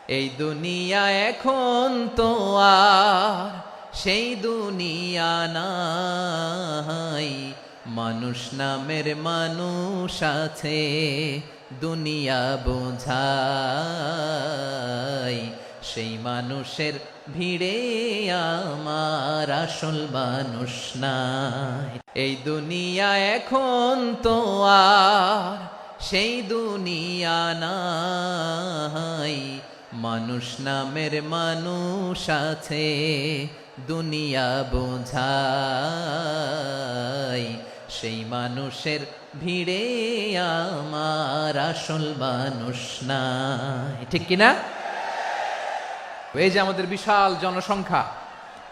এই দুনিয়া এখন তো আর সেই দুনিয়া নাই, মানুষ নামের মানুষ আছে দুনিয়া বোঝাই, সেই মানুষের ভিড়ে আমার আসল মানুষ নাই। এই দুনিয়া এখন তো আর সেই দুনিয়া নাই, মানুষ নামের মানুষ আছে দুনিয়া বোঝাই, সেই মানুষের ভিড়ে আমার আসল মানুষ নাই। ঠিক কিনা? এই যে আমাদের বিশাল জনসংখ্যা,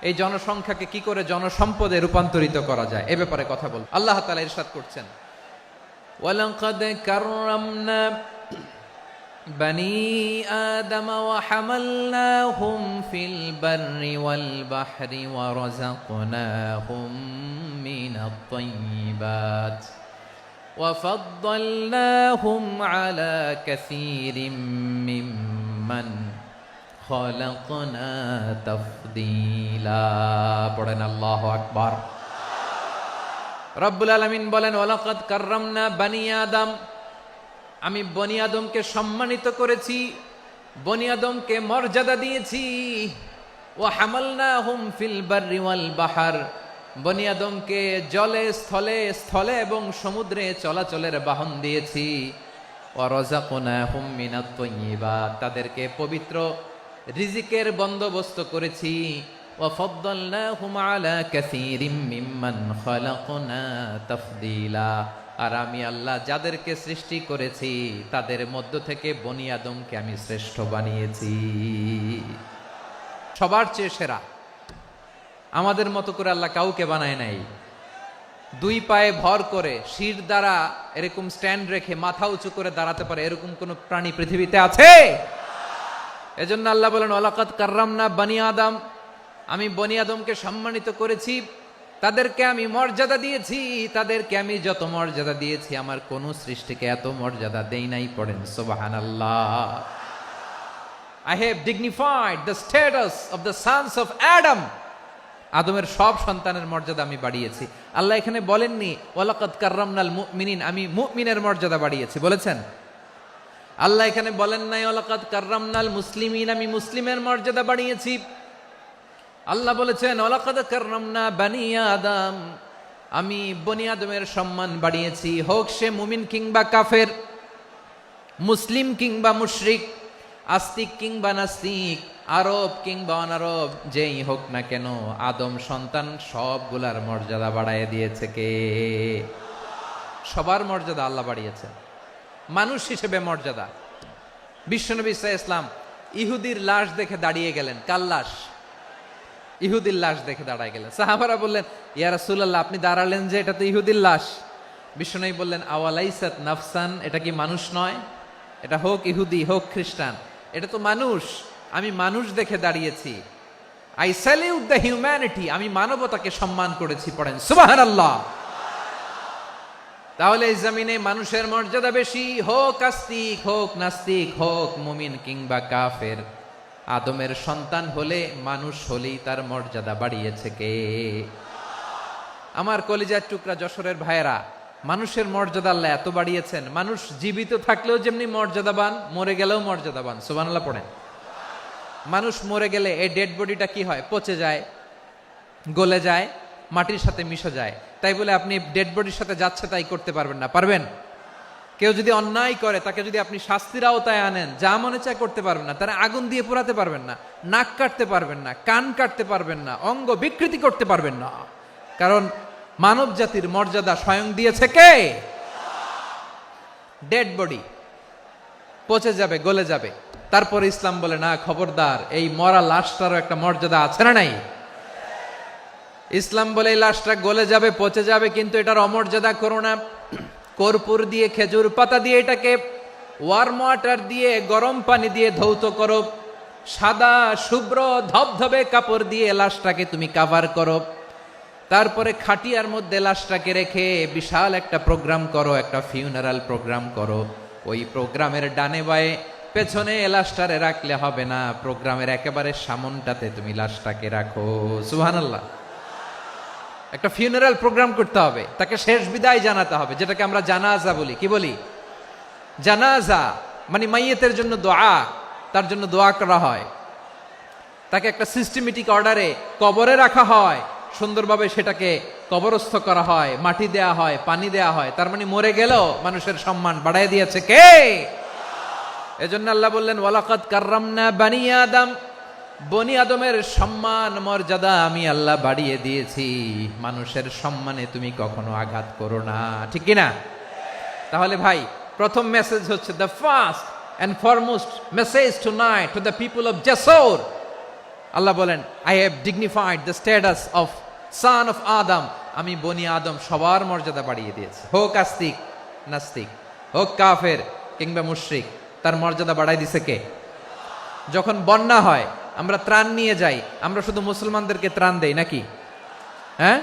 এই জনসংখ্যাকে কি করে জনসম্পদে রূপান্তরিত করা যায় এ ব্যাপারে কথা বল। আল্লাহ তাআলা ইরশাদ করছেন, ওয়ালাকাদ কাররামনা বনি আদম ওয়া হামালনাহুম ফিল বাররি ওয়াল বাহরি ওয়া রাযাকনাহুম মিনাত তাইয়্যিবাত ওয়া ফাদ্দালনাহুম আলা কাসীরিম মিম্মান খালাকনা তাফদীলা। পড়েন আল্লাহু আকবার। রব্বুল আলামিন বলেন, ওয়ালাকাদ কাররামনা বনি আদম, আমি বনি আদমকে সম্মানিত করেছি, বনি আদমকে মর্যাদা দিয়েছি। ওয়া হামালনাহুম ফিল বাররি ওয়াল বাহর, বনি আদমকে জলে স্থলে স্থলে এবং সমুদ্রে চলাচলের বাহন দিয়েছি। ওয়া রাযাকনাহুম মিনাত তাইয়্যিবাত, তাদেরকে পবিত্র রিজিকের বন্দোবস্ত করেছি। ওয়া ফাদ্দালনাহুম আলা কাসীরিম মিম্মান খালাকনা তাফদীলা, আর আমি আল্লাহ যাদেরকে সৃষ্টি করেছি তাদের মধ্য থেকে বনি আদমকে আমি শ্রেষ্ঠ বানিয়েছি, সবার চেয়ে সেরা। আমাদের মতো করে আল্লাহ কাউকে বানায় নাই। দুই পায়ে ভর করে শির দ্বারা এরকম স্ট্যান্ড রেখে মাথা উঁচু করে দাঁড়াতে পারে এরকম কোন প্রাণী পৃথিবীতে আছে? এজন্য আল্লাহ বলেন, ওয়ালাকাদ কাররামনা বনি আদম, আমি বনি আদমকে সম্মানিত করেছি, তাদেরকে আমি মর্যাদা দিয়েছি। তাদেরকে আমি যত মর্যাদা দিয়েছি আমার কোন সৃষ্টিকে এত মর্যাদা দেই নাই। পড়েন সুবহানাল্লাহ। I have dignified the status of the sons of Adam, আদমের সব সন্তানের মর্যাদা আমি বাড়িয়েছি। আল্লাহ এখানে বলেননি ওয়ালাকাদ কাররামনাল মুমিনিন, আমি মুমিনের মর্যাদা বাড়িয়েছি, বলেছেন? আল্লাহ এখানে বলেন নাই ওয়ালাকাদ কাররামনাল মুসলিমিন, আমি মুসলিমের মর্যাদা বাড়িয়েছি। আল্লাহ বলেছেন ওয়ালাকাদ কাররামনা বনি আদম, আমি বনি আদমের সম্মান বাড়িয়েছি, হোক সে মুমিন কিংবা কাফের, মুসলিম কিংবা মুশরিক, আস্তিক কিংবা নাস্তিক, আরব কিংবা অনারব, যেই হোক না কেন আদম সন্তান সবগুলার মর্যাদা বাড়ায় দিয়েছে কে? সবার মর্যাদা আল্লাহ বাড়িয়েছে। মানুষ হিসেবে মর্যাদা। বিশ্বনবী সাল্লাল্লাহু আলাইহি ওয়াসাল্লাম ইহুদির লাশ দেখে দাঁড়িয়ে গেলেন। কার লাশ? ইহুদির লাশ দেখে দাঁড়ায় গেলেন। সাহাবারা বললেন, ইয়া রাসূলুল্লাহ, আপনি দাঁড়ালেন যে, এটা তো ইহুদির লাশ। বিশ্বনবী বললেন, আওয়ালাইসাত নাফসান, এটা কি মানুষ নয়? এটা হোক ইহুদি হোক খ্রিস্টান, এটা তো মানুষ। আমি মানুষ দেখে দাঁড়িয়েছি। আই স্যালিউট দ্য হিউম্যানিটি, আমি মানবতাকে সম্মান করেছি। পড়েন সুবহানাল্লাহ। তাহলে এই জমিনে মানুষের মর্যাদা বেশি, হোক আস্তিক হোক নাস্তিক, হোক মুমিন কিংবা কাফের। আদমের সন্তান হলে, মানুষ হলেই তার মর্যাদা বাড়িয়েছে কে? আমার কলিজার টুকরা যশোরের ভাইয়েরা, মানুষের মর্যাদা আল্লাহ এত বাড়িয়েছেন, মানুষ জীবিত থাকলেও যেমনি মর্যাদাবান, মরে গেলেও মর্যাদাবান। সুবহানাল্লাহ পড়েন। মানুষ মরে গেলে এই ডেড বডিটা কি হয়? পচে যায়, গলে যায়, মাটির সাথে মিশে যায়। তাই বলে আপনি ডেড বডির সাথে যাচ্ছে তাই করতে পারবেন না। পারবেন? কেউ যদি অন্যায় করে তাকে যদি আপনি শাস্তির আওতায় আনেন, যা মনে চায় করতে পারবেন না। তারা আগুন দিয়ে পোড়াতে পারবেন না, নাক কাটতে পারবেন না, কান কাটতে পারবেন না, অঙ্গ বিকৃতি করতে পারবেন না। কারণ মানব জাতির মর্যাদা স্বয়ং দিয়েছে কে? ডেড বডি পচে যাবে, গলে যাবে। তারপরে ইসলাম বলে, না খবরদার, এই মরা লাশটারও একটা মর্যাদা আছে না নাই? ইসলাম বলে এই লাশটা গলে যাবে, পচে যাবে, কিন্তু এটার অমর্যাদা করো না। কর্পূর দিয়ে, খেজুর পাতা দিয়ে এটাকে ওয়ার্ম ওয়াটার দিয়ে, গরম পানি দিয়ে ধৌত করো। সাদা শুভ্র ধবধবে কাপড় দিয়ে লাশটাকে তুমি কাভার করো। তারপরে খাটিয়ার মধ্যে লাশটাকে রেখে বিশাল একটা প্রোগ্রাম করো, একটা ফিউনারাল প্রোগ্রাম করো। ওই প্রোগ্রামের ডানে বায়ে পেছনে লাশটারে রাখলে হবে না, প্রোগ্রামের একেবারে সামনটাতে তুমি লাশটাকে রাখো। সুবহানাল্লাহ। একটা ফিউনারাল প্রোগ্রাম করতে হবে, তাকে শেষ বিদায় জানাতে হবে, যেটাকে আমরা জানাজা বলি। কি বলি? জানাজা মানে মাইয়েতের জন্য দোয়া, তার জন্য দোয়া করা হয়, তাকে একটা সিস্টেমেটিক অর্ডারে কবরে রাখা হয়, সুন্দরভাবে সেটাকে কবরস্থ করা হয়, মাটি দেয়া হয়, পানি দেয়া হয়। তার মানে মরে গেলেও মানুষের সম্মান বাড়ায় দিয়েছে কে? এজন্য আল্লাহ বললেন ওয়ালাকাদ কাররামনা বানি আদম, বনি আদমের সম্মান মর্যাদা আমি আল্লাহ বাড়িয়ে দিয়েছি। মানুষের সম্মানে তুমি কখনো আঘাত করো না, ঠিক কি না? তাহলে ভাই, প্রথম মেসেজ হচ্ছে the first and foremost message tonight to the people of Jessore. আল্লাহ বলেন I have dignified the status of son of Adam. আমি বনি আদম সবার মর্যাদা বাড়িয়ে দিয়েছি, হোক আস্তিক নাস্তিক, হোক কাফের কিংবা মুশরিক, তার মর্যাদা বাড়াই দিছে কে? যখন বন্যা হয় আমরা ত্রাণ নিয়ে যাই, আমরা শুধু মুসলমানদেরকে ত্রাণ দেই নাকি? হ্যাঁ,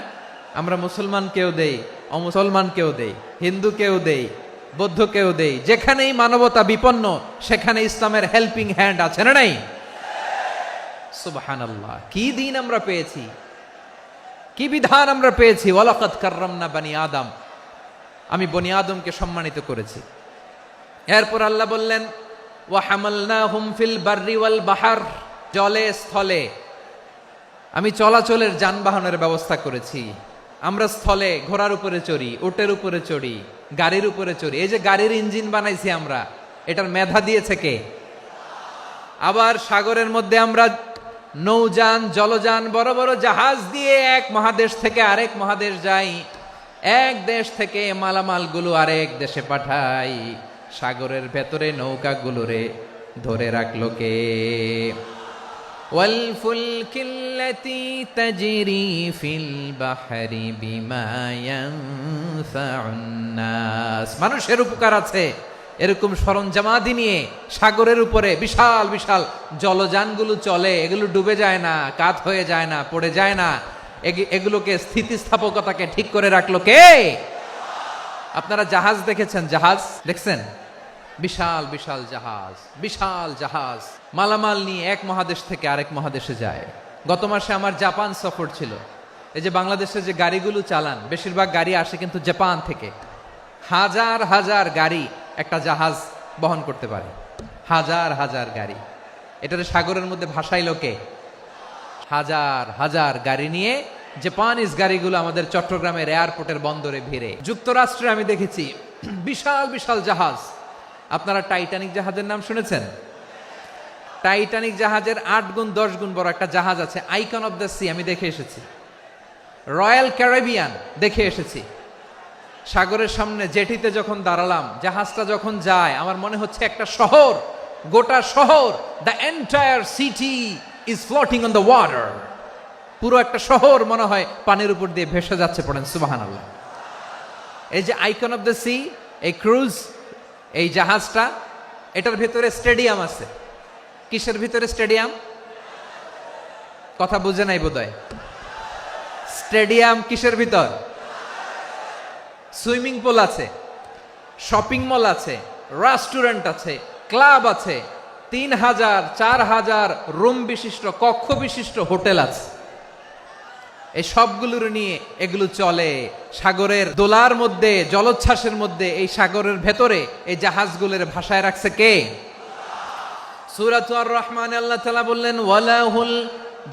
আমরা মুসলমানকেও দেই, অমুসলমানকেও দেই, হিন্দুকেও দেই, বৌদ্ধকেও দেই। যেখানেই মানবতা বিপন্ন সেখানে ইসলামের হেল্পিং হ্যান্ড আছে না নাই? সুবহানাল্লাহ। কি দিন আমরা পেয়েছি, কি বিধান আমরা পেয়েছি। ওয়ালাকাদ কাররামনা বানি আদম, আমি বনি আদমকে সম্মানিত করেছি। এরপর আল্লাহ বললেন ওয়া হামালনাহুম ফিল বাররি ওয়াল বাহর, জলে স্থলে আমি চলাচলের যানবাহনের ব্যবস্থা করেছি। আমরা স্থলে ঘোড়ার উপরে চড়ি, উটের উপরে চড়ি, গাড়ির উপরে চড়ি। এই যে গাড়ির ইঞ্জিন বানাইছি আমরা, এটার মেধা দিয়েছে কে? আবার সাগরের মধ্যে আমরা নৌযান, জলযান, বড় বড় জাহাজ দিয়ে এক মহাদেশ থেকে আরেক মহাদেশ যাই, এক দেশ থেকে মালামালগুলো আরেক দেশে পাঠাই। সাগরের ভেতরে নৌকাগুলোরে ধরে রাখলো কে? ওয়াল ফুলকিল্লাতি তাজরি ফিল বাহরি বিমা ইয়ানফাউন নাস। মানুষের উপকার আছে এরকম সরঞ্জামাদি নিয়ে সাগরের উপরে বিশাল বিশাল জলযানগুলো চলে, এগুলো ডুবে যায় না, কাত হয়ে যায় না, পড়ে যায় না। এগুলোকে স্থিতিস্থাপকতাকে ঠিক করে রাখলো কে? আপনারা জাহাজ দেখেছেন? জাহাজ দেখছেন? বিশাল বিশাল জাহাজ, বিশাল জাহাজ মালামাল নিয়ে এক মহাদেশ থেকে আরেক মহাদেশে যায়। গত মাসে আমার জাপান সফর ছিল। এই যে বাংলাদেশে যে গাড়িগুলো চালান, বেশিরভাগ গাড়ি আসে কিন্তু জাপান থেকে। হাজার হাজার গাড়ি একটা জাহাজ বহন করতে পারে, হাজার হাজার গাড়ি। এটাতে সাগরের মধ্যে ভাসাইলো কে? হাজার হাজার গাড়ি নিয়ে জাপানিজ গাড়িগুলো আমাদের চট্টগ্রামের এয়ারপোর্টের বন্দরে ভিড়ে। যুক্তরাষ্ট্রে আমি দেখেছি বিশাল বিশাল জাহাজ। আপনারা টাইটানিক জাহাজের নাম শুনেছেন? টাইটানিক জাহাজের 8 গুণ 10 গুণ বড় একটা জাহাজ আছে, আইকন অফ দ্য সি, আমি দেখে এসেছি। রয়্যাল ক্যারিবিয়ান দেখে এসেছি। সাগরের সামনে জেটিতে যখন দাঁড়ালাম, জাহাজটা যখন যায়, আমার মনে হচ্ছে একটা শহর, গোটা শহর, the entire city is floating on the water. পুরো একটা শহর মনে হয় পানির উপর দিয়ে ভেসে যাচ্ছে। পড়েন সুবহানাল্লাহ। এই যে আইকন অফ দ্য সি, এই ক্রুজ, এই জাহাজটা, এটার ভিতরে স্টেডিয়াম আছে। কিসের ভিতরে স্টেডিয়াম? কথা বুঝে নাই বোধহয়। স্টেডিয়াম কিসের ভিতর? সুইমিং পুল আছে, শপিং মল আছে, রেস্টুরেন্ট আছে, ক্লাব আছে, 3000 4000 রুম বিশিষ্ট, কক্ষ বিশিষ্ট হোটেল আছে। এই সবগুলোর নিয়ে এগুলো চলে সাগরের দোলার মধ্যে, জলোচ্ছ্বাসের মধ্যে। এই সাগরের ভেতরে এই জাহাজগুলোর ভাষায় রাখছে কে? সূরাতুর আর রহমানে আল্লাহ তাআলা বললেন ওয়ালাহুল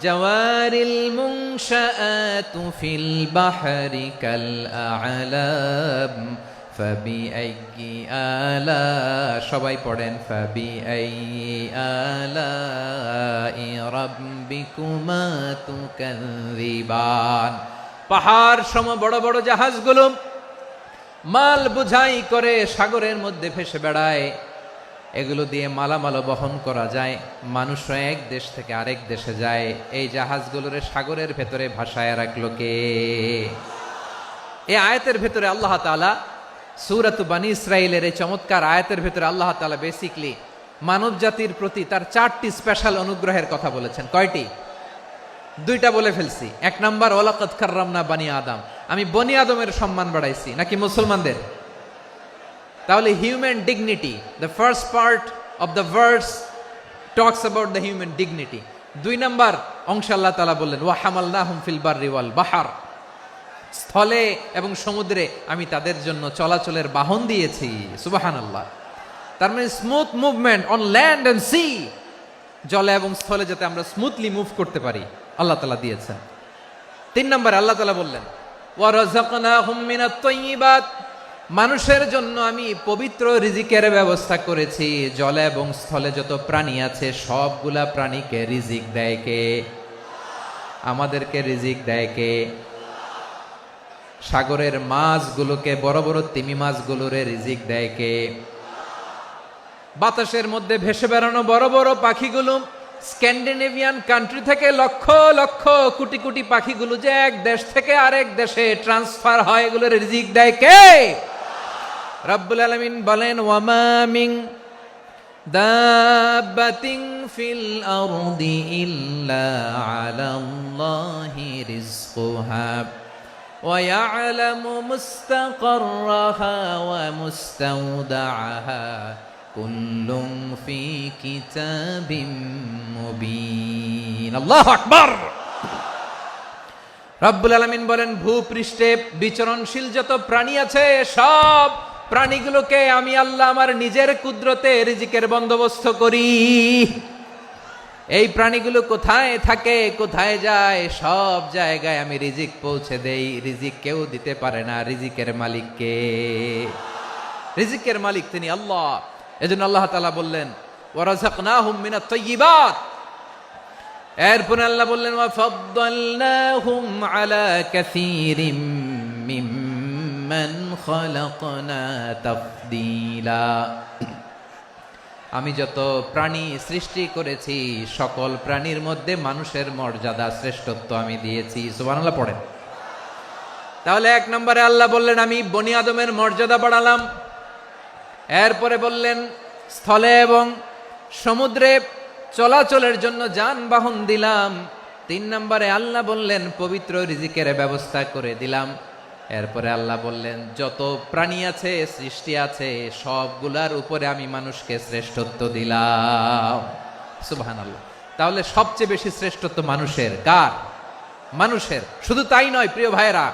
জাওয়ারিল মুনশাআতু ফিল বাহরি কাল আ'লাম ফাবিআইয়ি আলা, সবাই পড়েন ফাবিআইয়ি আলাই রাব্বিকুমা তুকাযিবান। পাহাড় সম বড় বড় জাহাজগুলো মাল বোঝাই করে সাগরের মধ্যে ভেসে বেড়ায়। এগুলো দিয়ে মালামাল বহন করা যায়, মানুষরা এক দেশ থেকে আরেক দেশে যায়। এই জাহাজগুলোর সাগরের ভেতরে ভাসায় রাখলো কে? এই আয়াতের ভেতরে আল্লাহ তাআলা সূরাত বানী ইসরাঈলের এই চমৎকার আয়াতের ভেতরে আল্লাহ তাআলা বেসিক্যালি মানব জাতির প্রতি তার 4টি স্পেশাল অনুগ্রহের কথা বলেছেন। কয়টি? 2টা বলে ফেলছি। 1 নাম্বার ওয়ালাকাদ কাররামনা বানি আদম, আমি বনি আদমের সম্মান বাড়াইছি, নাকি মুসলমানদের? তাহলে human dignity, the first part of the verse talks about the human dignity. 2 নম্বর অংশে আল্লাহ তাআলা বললেন ওয়া হামালনাহুম ফিল বাররি ওয়াল বাহর, স্থলে এবং সমুদ্রে আমি তাদের জন্য চলাচলের বাহন দিয়েছি। সুবহানাল্লাহ। তার মানে smooth movement on land and sea, জলে এবং স্থলে যাতে আমরা স্মুথলি মুভ করতে পারি আল্লাহ তাআলা দিয়েছেন। 3 নম্বরে আল্লাহ তাআলা বললেন ওয়া রাযাকনাহুম মিনাত তাইয়্যিবাত, মানুষের জন্য আমি পবিত্র রিজিকের ব্যবস্থা করেছি। জলে এবং স্থলে যত প্রাণী আছে সবগুলা প্রাণীকে রিজিক দেয় কে? আমাদেরকে রিজিক দেয় কে? সাগরের মাছগুলোকে, বড় বড় তিমি মাছগুলোরে রিজিক দেয় কে? বাতাসের মধ্যে ভেসে বেড়ানো বড় বড় পাখিগুলো, স্ক্যান্ডিনেভিয়ান কান্ট্রি থেকে লক্ষ লক্ষ কোটি কোটি পাখিগুলো যে এক দেশ থেকে আরেক দেশে ট্রান্সফার হয়, এগুলোর রিজিক দেয় কে? রব্বুল আলামিন বলেন ওয়ামা মিন দাব্বাতিন ফিল আরদি ইল্লা আলাল্লাহি রিজকুহা ওয়া ইয়ালামু মুস্তাকাররাহা ওয়া মুস্তাওদাআহা কুল্লুম ফি কিতাবিম মুবিন। আল্লাহু আকবার। রব্বুল আলামিন বলেন ভূপৃষ্ঠে বিচরণশীল যত প্রাণী আছে সব প্রাণীগুলোকে আমি আল্লাহ আমার নিজের কুদরতে রিজিকের বন্দোবস্ত করি। এই প্রাণীগুলো কোথায় থাকে, কোথায় যায়, সব জায়গায় আমি রিজিক পৌঁছে দেই। রিজিক কেউ দিতে পারে না, রিজিকের মালিক কে? রিজিকের মালিক তিনি আল্লাহ। এজন্য আল্লাহ তাআলা বললেন ওয়া রাযাকনাহুম মিনাত তাইয়্যিবাত। এরপর আল্লাহ বললেন ওয়া ফাদ্দালনাহুম আলা কাসীরিম মিম্মান খালাকনা তাফদীলা। আমি যত প্রাণী সৃষ্টি করেছি সকল প্রাণীর মধ্যে মানুষের মর্যাদা শ্রেষ্ঠত্ব আমি দিয়েছি। সুবহানাল্লাহ পড়েন। তাহলে 1 নম্বরে আল্লাহ বললেন আমি বনি আদমের মর্যাদা বাড়ালাম। এরপরে বললেন স্থলে এবং সমুদ্রে চলাচলের জন্য যানবাহন দিলাম। 3 নম্বরে আল্লাহ বললেন পবিত্র রিজিকের ব্যবস্থা করে দিলাম। এরপরে আল্লাহ বললেন যত প্রাণী আছে, সৃষ্টি আছে, সবগুলার উপরে আমি মানুষকে শ্রেষ্ঠত্ব দিলাম। সুবহানাল্লাহ। তাহলে সবচেয়ে বেশি শ্রেষ্ঠত্ব মানুষের। কার? মানুষের। শুধু তাই নয় প্রিয় ভাইরা,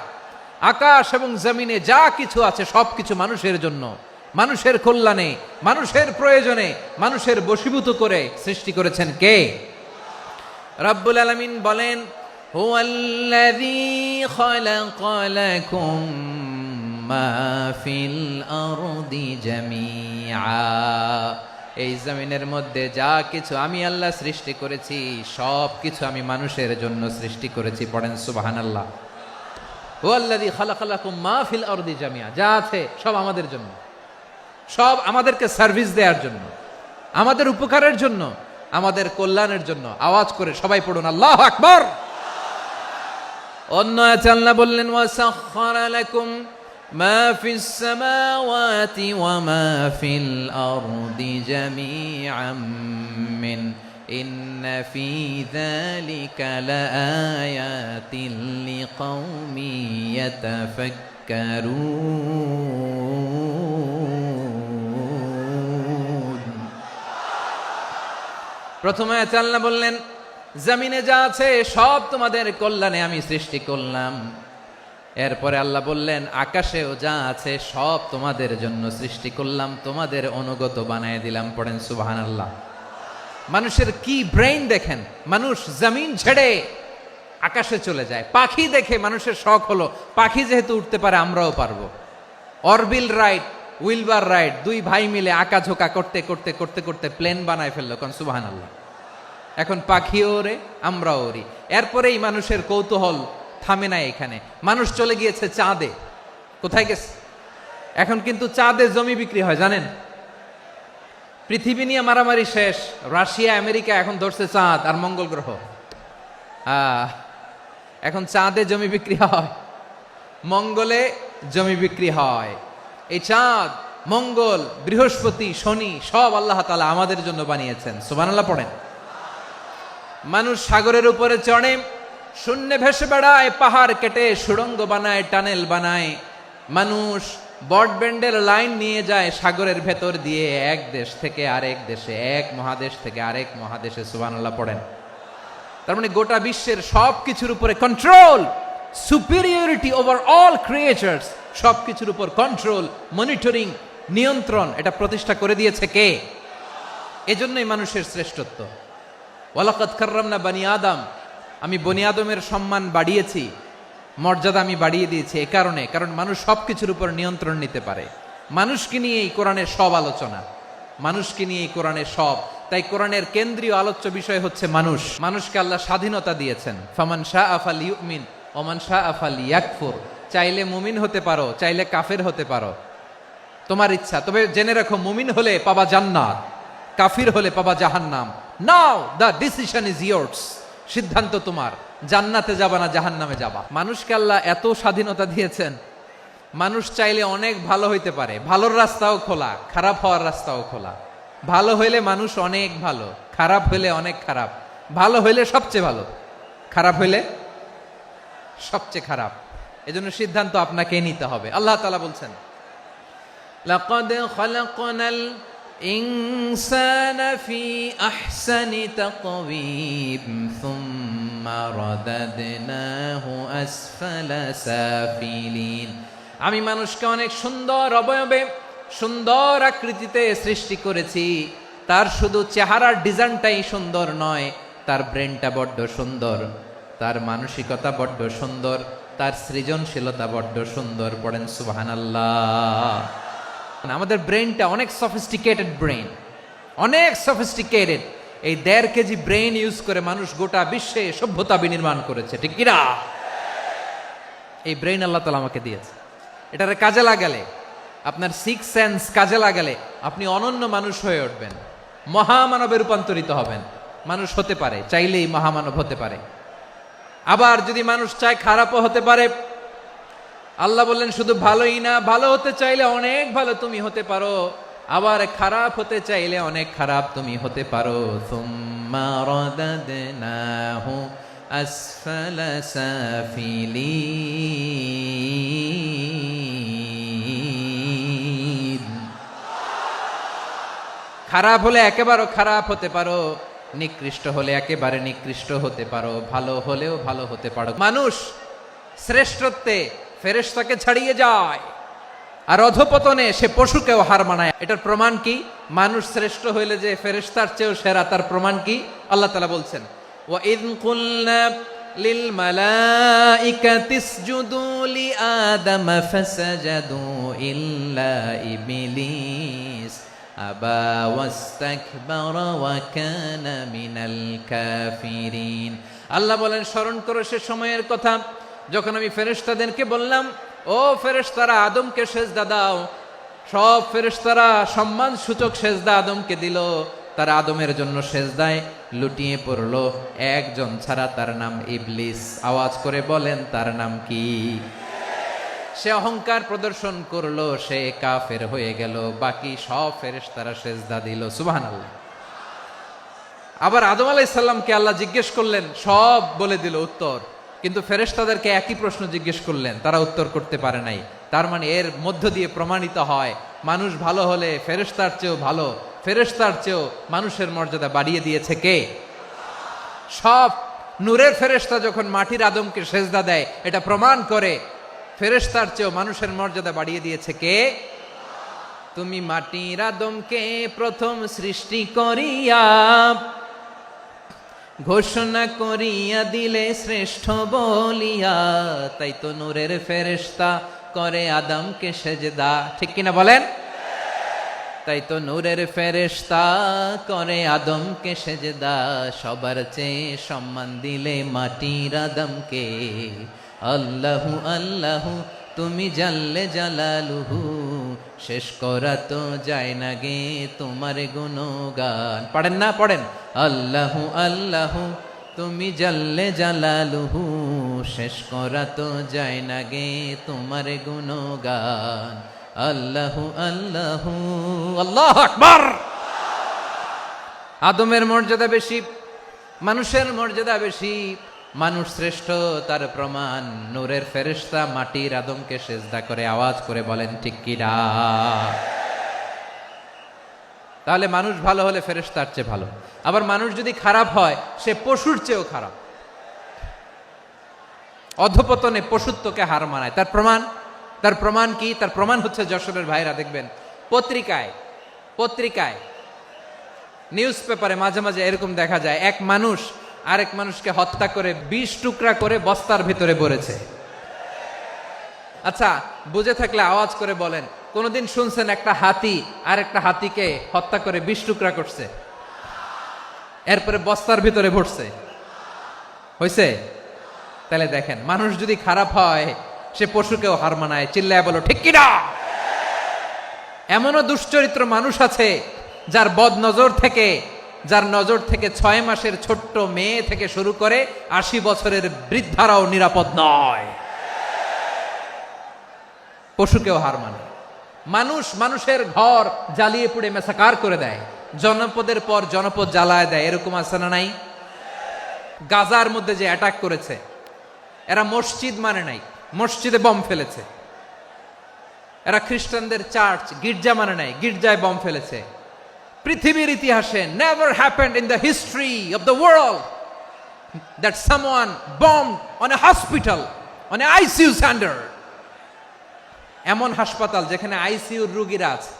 আকাশ এবং জমিনে যা কিছু আছে সবকিছু মানুষের জন্য, মানুষের কল্যাণে, মানুষের প্রয়োজনে, মানুষের বশীভূত করে সৃষ্টি করেছেন কে? রব্বুল আলামিন বলেন হুয়াল্লাযী খালাকা লাকুম মা ফিল আরদি জামিআ। এই জমিনের মধ্যে যা কিছু আমি আল্লাহ সৃষ্টি করেছি সব কিছু আমি মানুষের জন্য সৃষ্টি করেছি। পড়েন সুবহানাল্লাহ। হুয়াল্লাযী খালাকা লাকুম মা ফিল আরদি জামিআ, যা আছে সব আমাদের জন্য, সব আমাদেরকে সার্ভিস দেওয়ার জন্য, আমাদের উপকারের জন্য, আমাদের কল্যাণের জন্য। আওয়াজ করে সবাই পড়ুন আল্লাহু আকবার। অন্য আয়াতে আল্লাহ বললেন ওয়াসাখখারা লাকুম মা ফিস সামাওয়াতি ওয়া মা ফিল আরদি জামিআম মিন ইন্না ফি যালিকা লাআয়াতিন লিকাউমিন ইয়াতাফাক্কারুন। প্রথমে আয়াতে আল্লাহ বললেন জমিনে যা আছে সব তোমাদের কল্যাণে আমি সৃষ্টি করলাম। এরপরে আল্লাহ বললেন আকাশেও যা আছে সব তোমাদের জন্য সৃষ্টি করলাম, তোমাদের অনুগত বানায় দিলাম। পড়েন সুবহানাল্লাহ। মানুষের কি ব্রেইন দেখেন, মানুষ জমিন ছেড়ে আকাশে চলে যায়। পাখি দেখে মানুষের শখ হলো পাখি যেহেতু উঠতে পারে আমরাও পারবো। অরবিল রাইট, উইলবার রাইট, 2 ভাই মিলে আঁকাঝোঁকা করতে করতে করতে করতে প্লেন বানায় ফেললো। কোন সুবহানাল্লাহ। এখন পাখিও ওরে, আমরাও ওরি। এরপরেই মানুষের কৌতূহল থামে না এখানে। মানুষ চলে গিয়েছে চাঁদে। কোথায় গেছে? এখন কিন্তু চাঁদে জমি বিক্রি হয় জানেন। পৃথিবী নিয়ে মারামারি শেষ। রাশিয়া আমেরিকা এখন ধরছে চাঁদ আর মঙ্গল গ্রহ। এখন চাঁদে জমি বিক্রি হয়, মঙ্গলে জমি বিক্রি হয়। এই চাঁদ, মঙ্গল, বৃহস্পতি, শনি সব আল্লাহ তাআলা আমাদের জন্য বানিয়েছেন। সুবহানাল্লাহ পড়েন। মানুষ সাগরের উপরে চড়ে, শূন্যে ভেসে বেড়ায়, পাহাড় কেটে সুড়ঙ্গ বানায়, টানেল বানায়। মানুষ বট ব্যান্ডের লাইন নিয়ে যায় সাগরের ভেতর দিয়ে এক দেশ থেকে আরেক দেশে, এক মহাদেশ থেকে আরেক মহাদেশে। সুবহানাল্লাহ পড়েন। তার মানে গোটা বিশ্বের সব কিছুর উপরে control, superiority over all creatures, সব কিছুর উপর কন্ট্রোল, মনিটরিং, নিয়ন্ত্রণ, এটা প্রতিষ্ঠা করে দিয়েছে কে? এজন্যই মানুষের শ্রেষ্ঠত্ব। ওয়ালাকাদ কাররামনা বানি আদম, আমি বনি আদমের সম্মান বাড়িয়েছি, মর্যাদা আমি বাড়িয়ে দিয়েছি এ কারণে, কারণ মানুষ সবকিছুর উপর নিয়ন্ত্রণ নিতে পারে। মানুষকে নিয়ে এই কোরআনের সব আলোচনা, মানুষকে নিয়ে এই কোরআনের সব। তাই কোরআনের কেন্দ্রীয় আলোচ্য বিষয় হচ্ছে মানুষ। মানুষকে আল্লাহ স্বাধীনতা দিয়েছেন। ফামান শাআ ফালইউমিন ওয়া মান শাআ ফালইয়াকফুর। চাইলে মুমিন হতে পারো, চাইলে কাফের হতে পারো, তোমার ইচ্ছা। তবে জেনে রাখো, মুমিন হলে পাবা জান্নাত, কাফির হলে পাবা জাহান্নাম। নাও দ্য ডিসিশন ইজ ইয়ার্স, সিদ্ধান্ত তোমার, জান্নাতে যাবা না জাহান্নামে যাবা। মানুষকে আল্লাহ এত স্বাধীনতা দিয়েছেন, মানুষ চাইলে অনেক ভালো হইতে পারে। ভালোর রাস্তাও খোলা, খারাপ হওয়ার রাস্তাও খোলা। ভালো হইলে মানুষ অনেক ভালো, খারাপ হইলে অনেক খারাপ। ভালো হইলে সবচেয়ে ভালো, খারাপ হইলে সবচেয়ে খারাপ। এজন্য সিদ্ধান্ত আপনাকে নিতে হবে। আল্লাহ তাআলা বলছেন, লাকাদ খালাকনাল ইনসানা ফি আহসানি তাকওয়িম সুম্মা রাদাদনাহু আসফালা সাফিলিন। আমি মানুষকে অনেক সুন্দর অবয়বে, সুন্দর আকৃতিতে সৃষ্টি করেছি। তার শুধু চেহারার ডিজাইনটাই সুন্দর নয়, তার ব্রেনটা বড্ড সুন্দর, তার মানসিকতা বড্ড সুন্দর, তার সৃজনশীলতা বড্ড সুন্দর। পড়েন সুবহানাল্লাহ। আমাদের ব্রেনটা অনেক সফিস্টিকেটেড ব্রেন, অনেক সফিস্টিকেটেড। এই 1.5 কেজি ব্রেন ইউজ করে মানুষ গোটা বিশ্বে সভ্যতা বিনির্মাণ করেছে, ঠিক কিনা? এই ব্রেন আল্লাহ তাআলা আমাকে দিয়েছে। এটারে কাজে লাগালে, আপনার 6 সেন্স কাজে লাগালে আপনি অনন্য মানুষ হয়ে উঠবেন, মহামানবে রূপান্তরিত হবেন। মানুষ হতে পারে, চাইলেই মহামানব হতে পারে। আবার যদি মানুষ চায় খারাপও হতে পারে। আল্লাহ বললেন শুধু ভালোই না, ভালো হতে চাইলে অনেক ভালো তুমি হতে পারো, আবার খারাপ হতে চাইলে অনেক খারাপ তুমি হতে পারো। সুম্মা রাদাদনাহু আসফালা সাফিলিন। খারাপ হলে একেবারে খারাপ হতে পারো, নিকৃষ্ট হলে একেবারে নিকৃষ্ট হতে পারো, ভালো হলেও ভালো হতে পারো। মানুষ শ্রেষ্ঠত্বে ফেরেশতাকে ছাড়িয়ে যায়, আর অধপতনে সে পশুকেও হার মানায়। এটার প্রমাণ কি? মানুষ শ্রেষ্ঠ হইলে যে ফেরেশতার চেয়েও সেরা, তার প্রমাণ কি? আল্লাহ তাআলা বলছেন, ওয়া ইয কুলনা লিল মালাইকাতি ইসজুদু লি আদম ফাসাজাদু ইল্লা ইবলিস আবা ওয়াস্তাকবারা ওয়া কানা মিনাল কাফিরিন। আল্লাহ বলেন, স্মরণ করো সে সময়ের কথা যখন আমি ফেরেশতাদেরকে বললাম, ও ফেরেশতারা আদমকে সেজদা দাও। সব ফেরেশতারা সম্মান সূচক সেজদা আদমকে দিল। তারা আদমের জন্য সেজদায় লুটিয়ে পড়লো, একজন ছাড়া, তার নাম ইবলিস। আওয়াজ করে বলেন, তার নাম কি? সে অহংকার প্রদর্শন করলো, সে কাফের হয়ে গেল। বাকি সব ফেরেশতারা সেজদা দিল। সুবহানাল্লাহ। আবার আদম আলাইহিস সালামকে আল্লাহ জিজ্ঞেস করলেন, সব বলে দিল উত্তর, কিন্তু ফেরেশতাদেরকে একই প্রশ্ন জিজ্ঞেস করলেন, তারা উত্তর করতে পারে নাই। তার মানে এর মধ্য দিয়ে প্রমাণিত হয়, মানুষ ভালো হলে ফেরেশতার চেয়েও ভালো, ফেরেশতার চেয়েও মানুষের মর্যাদা বাড়িয়ে দিয়েছে কে? সব নূরের ফেরেশতা যখন মাটির আদমকে সেজদা দেয়, এটা প্রমাণ করে ফেরেশতার চেয়েও মানুষের মর্যাদা বাড়িয়ে দিয়েছে কে? তুমি মাটির আদমকে প্রথম সৃষ্টি করিয়া ঘোষণা করিয়া দিলে শ্রেষ্ঠ বলিয়া, তাই তো নূরের ফেরেশতা করে আদমকে সেজদা, ঠিক কিনা বলেন? তাই তো নূরের ফেরেশতা করে আদমকে সেজদা, সবার চেয়ে সম্মান দিলে মাটির আদমকে। আল্লাহু আল্লাহু তুমি জাল্লে জালালুহু, শেষ করা তো যায় না গে তোমার গুণগান। পড়েন না? পড়েন। আল্লাহু আল্লাহু তুমি জাল্লে জালালুহু, শেষ করা তো যায় না গে তোমার গুণগান। আল্লাহু আল্লাহু, আল্লাহু আকবার। আদমের মর্যাদা বেশি, মানুষের মর্যাদা বেশি। মানুষ শ্রেষ্ঠ তার প্রমাণ, নূরের ফেরেশতা মাটির আদমকে সেজদা করে আওয়াজ করে বলেন ঠিক কিনা। তাহলে মানুষ ভালো হলে ফেরেশতার চেয়ে ভালো। আবার মানুষ যদি খারাপ হয় সে পশুর চেয়েও খারাপ, অধপতনে পশুত্বকে হার মানায়। তার প্রমাণ কি? তার প্রমাণ হচ্ছে যশোরের ভাইরা দেখবেন পত্রিকায় নিউজ পেপারে মাঝে মাঝে এরকম দেখা যায়, এক মানুষ আরেক মানুষকে হত্যা করে 20 টুকরা করে বস্তার ভিতরে ভরেছে। আচ্ছা, বুঝে থাকলে আওয়াজ করে বলেন, কোনদিন শুনছেন একটা হাতি আর একটা হাতিকে হত্যা করে 20 টুকরা করছে, এরপরে বস্তার ভিতরে ভরছে? হয়েছে? তাহলে দেখেন, মানুষ যদি খারাপ হয় সে পশুকেও হার মানায়। চিল্লায় বলো ঠিক কিনা। এমনও দুশ্চরিত্র মানুষ আছে যার নজর থেকে 6 মাসের ছোট্ট মেয়ে থেকে শুরু করে 80 বছরের বৃদ্ধারাও নিরাপদ নয়, পশুকেও হার মানে। মানুষের ঘর জ্বালিয়ে পুড়ে মেসাকার করে দেয়, জনপদের পর জনপদ জ্বালায় দেয়। এরকম আছে না নাই? গাজার মধ্যে যে অ্যাটাক করেছে, এরা মসজিদ মানে নাই, মসজিদে বম ফেলেছে। এরা খ্রিস্টানদের চার্চ গির্জা মানে নাই, গির্জায় বম ফেলেছে। পৃথিবীর ইতিহাসে never happened in the history of the world that someone bombed on a hospital, on a ICU center. এমন হাসপাতাল যেখানে আইসিইউর রোগীরা আছে,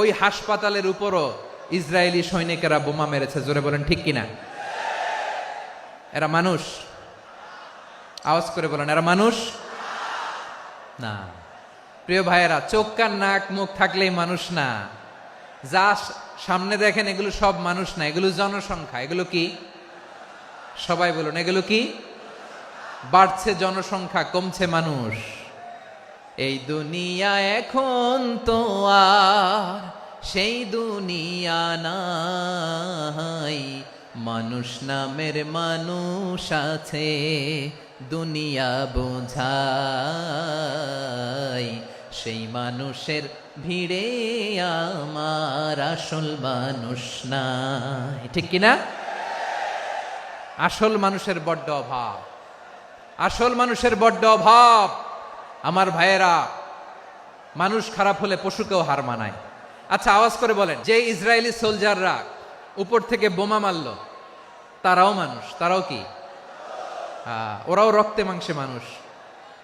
ওই হাসপাতালের উপরও ইসরায়েলি সৈনিকেরা বোমা মেরেছে। জোরে বলেন ঠিক কিনা। এরা মানুষ? আওয়াজ করে বলেন, এরা মানুষ না। প্রিয় ভাইয়েরা, চোখ কান নাক মুখ থাকলেই মানুষ না। যা সামনে দেখেন এগুলো সব মানুষ না, এগুলো জনসংখ্যা। এগুলো কি? সবাই বলুন, এগুলো কি? বাড়ছে জনসংখ্যা, কমছে মানুষ। এই দুনিয়া এখন তো আর সেই দুনিয়া নাই, মানুষ নামের মানুষ আছে, দুনিয়া বোঝাই, সেই মানুষের ভিড়ে আমার আসল মানুষ নাই। ঠিক কিনা? আসল মানুষের বড্ড অভাব, আসল মানুষের বড্ড অভাব। আমার ভাইয়েরা, মানুষ খারাপ হলে পশুকেও হার মানায়। আচ্ছা, আওয়াজ করে বলেন, যে ইসরায়েলি সোলজাররা উপর থেকে বোমা মারল তারাও মানুষ? তারাও কি? ওরাও রক্তে মাংসে মানুষ,